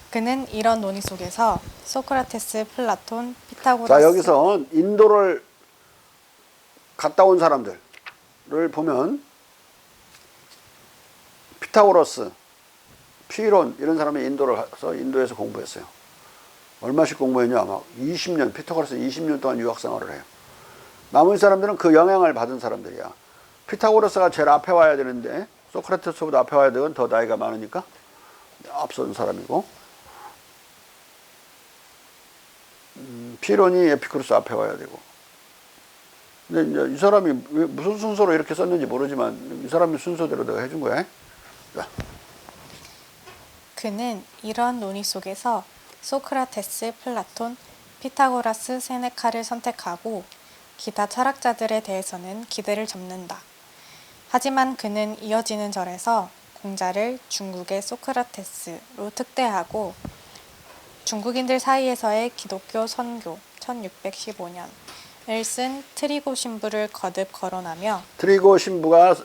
그는 이런 논의 속에서 소크라테스, 플라톤, 피타고라스. 자, 여기서 인도를 갔다 온 사람들을 보면 피타고라스, 피론 이런 사람이 인도를 가서 인도에서 공부했어요. 얼마씩 공부했냐? 아마 20년, 피타고라스 20년 동안 유학 생활을 해요. 나머지 사람들은 그 영향을 받은 사람들이야. 피타고라스가 제일 앞에 와야 되는데 소크라테스보다 앞에 와야 되건 더 나이가 많으니까 앞선 사람이고, 피론이 에피쿠로스 앞에 와야 되고. 근데 이제 이 사람이 왜 무슨 순서로 이렇게 썼는지 모르지만 이 사람의 순서대로 내가 해준 거야. 자. 그는 이런 논의 속에서 소크라테스, 플라톤, 피타고라스, 세네카를 선택하고 기타 철학자들에 대해서는 기대를 접는다. 하지만 그는 이어지는 절에서 공자를 중국의 소크라테스로 특대하고 중국인들 사이에서의 기독교 선교 1615년을 쓴 트리고 신부를 거듭 거론하며, 트리고 신부가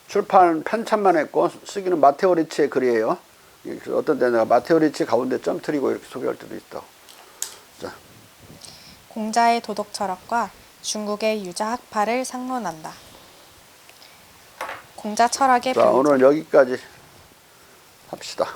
출판 편찬만 했고 쓰기는 마테오 리치의 글이에요. 어떤 때 내가 마테오 리치 가운데 점 트리고 이렇게 소개할 때도 있다. 자. 공자의 도덕 철학과 중국의 유자 학파를 상론한다. 공자 철학의 자, 오늘 여기까지 합시다.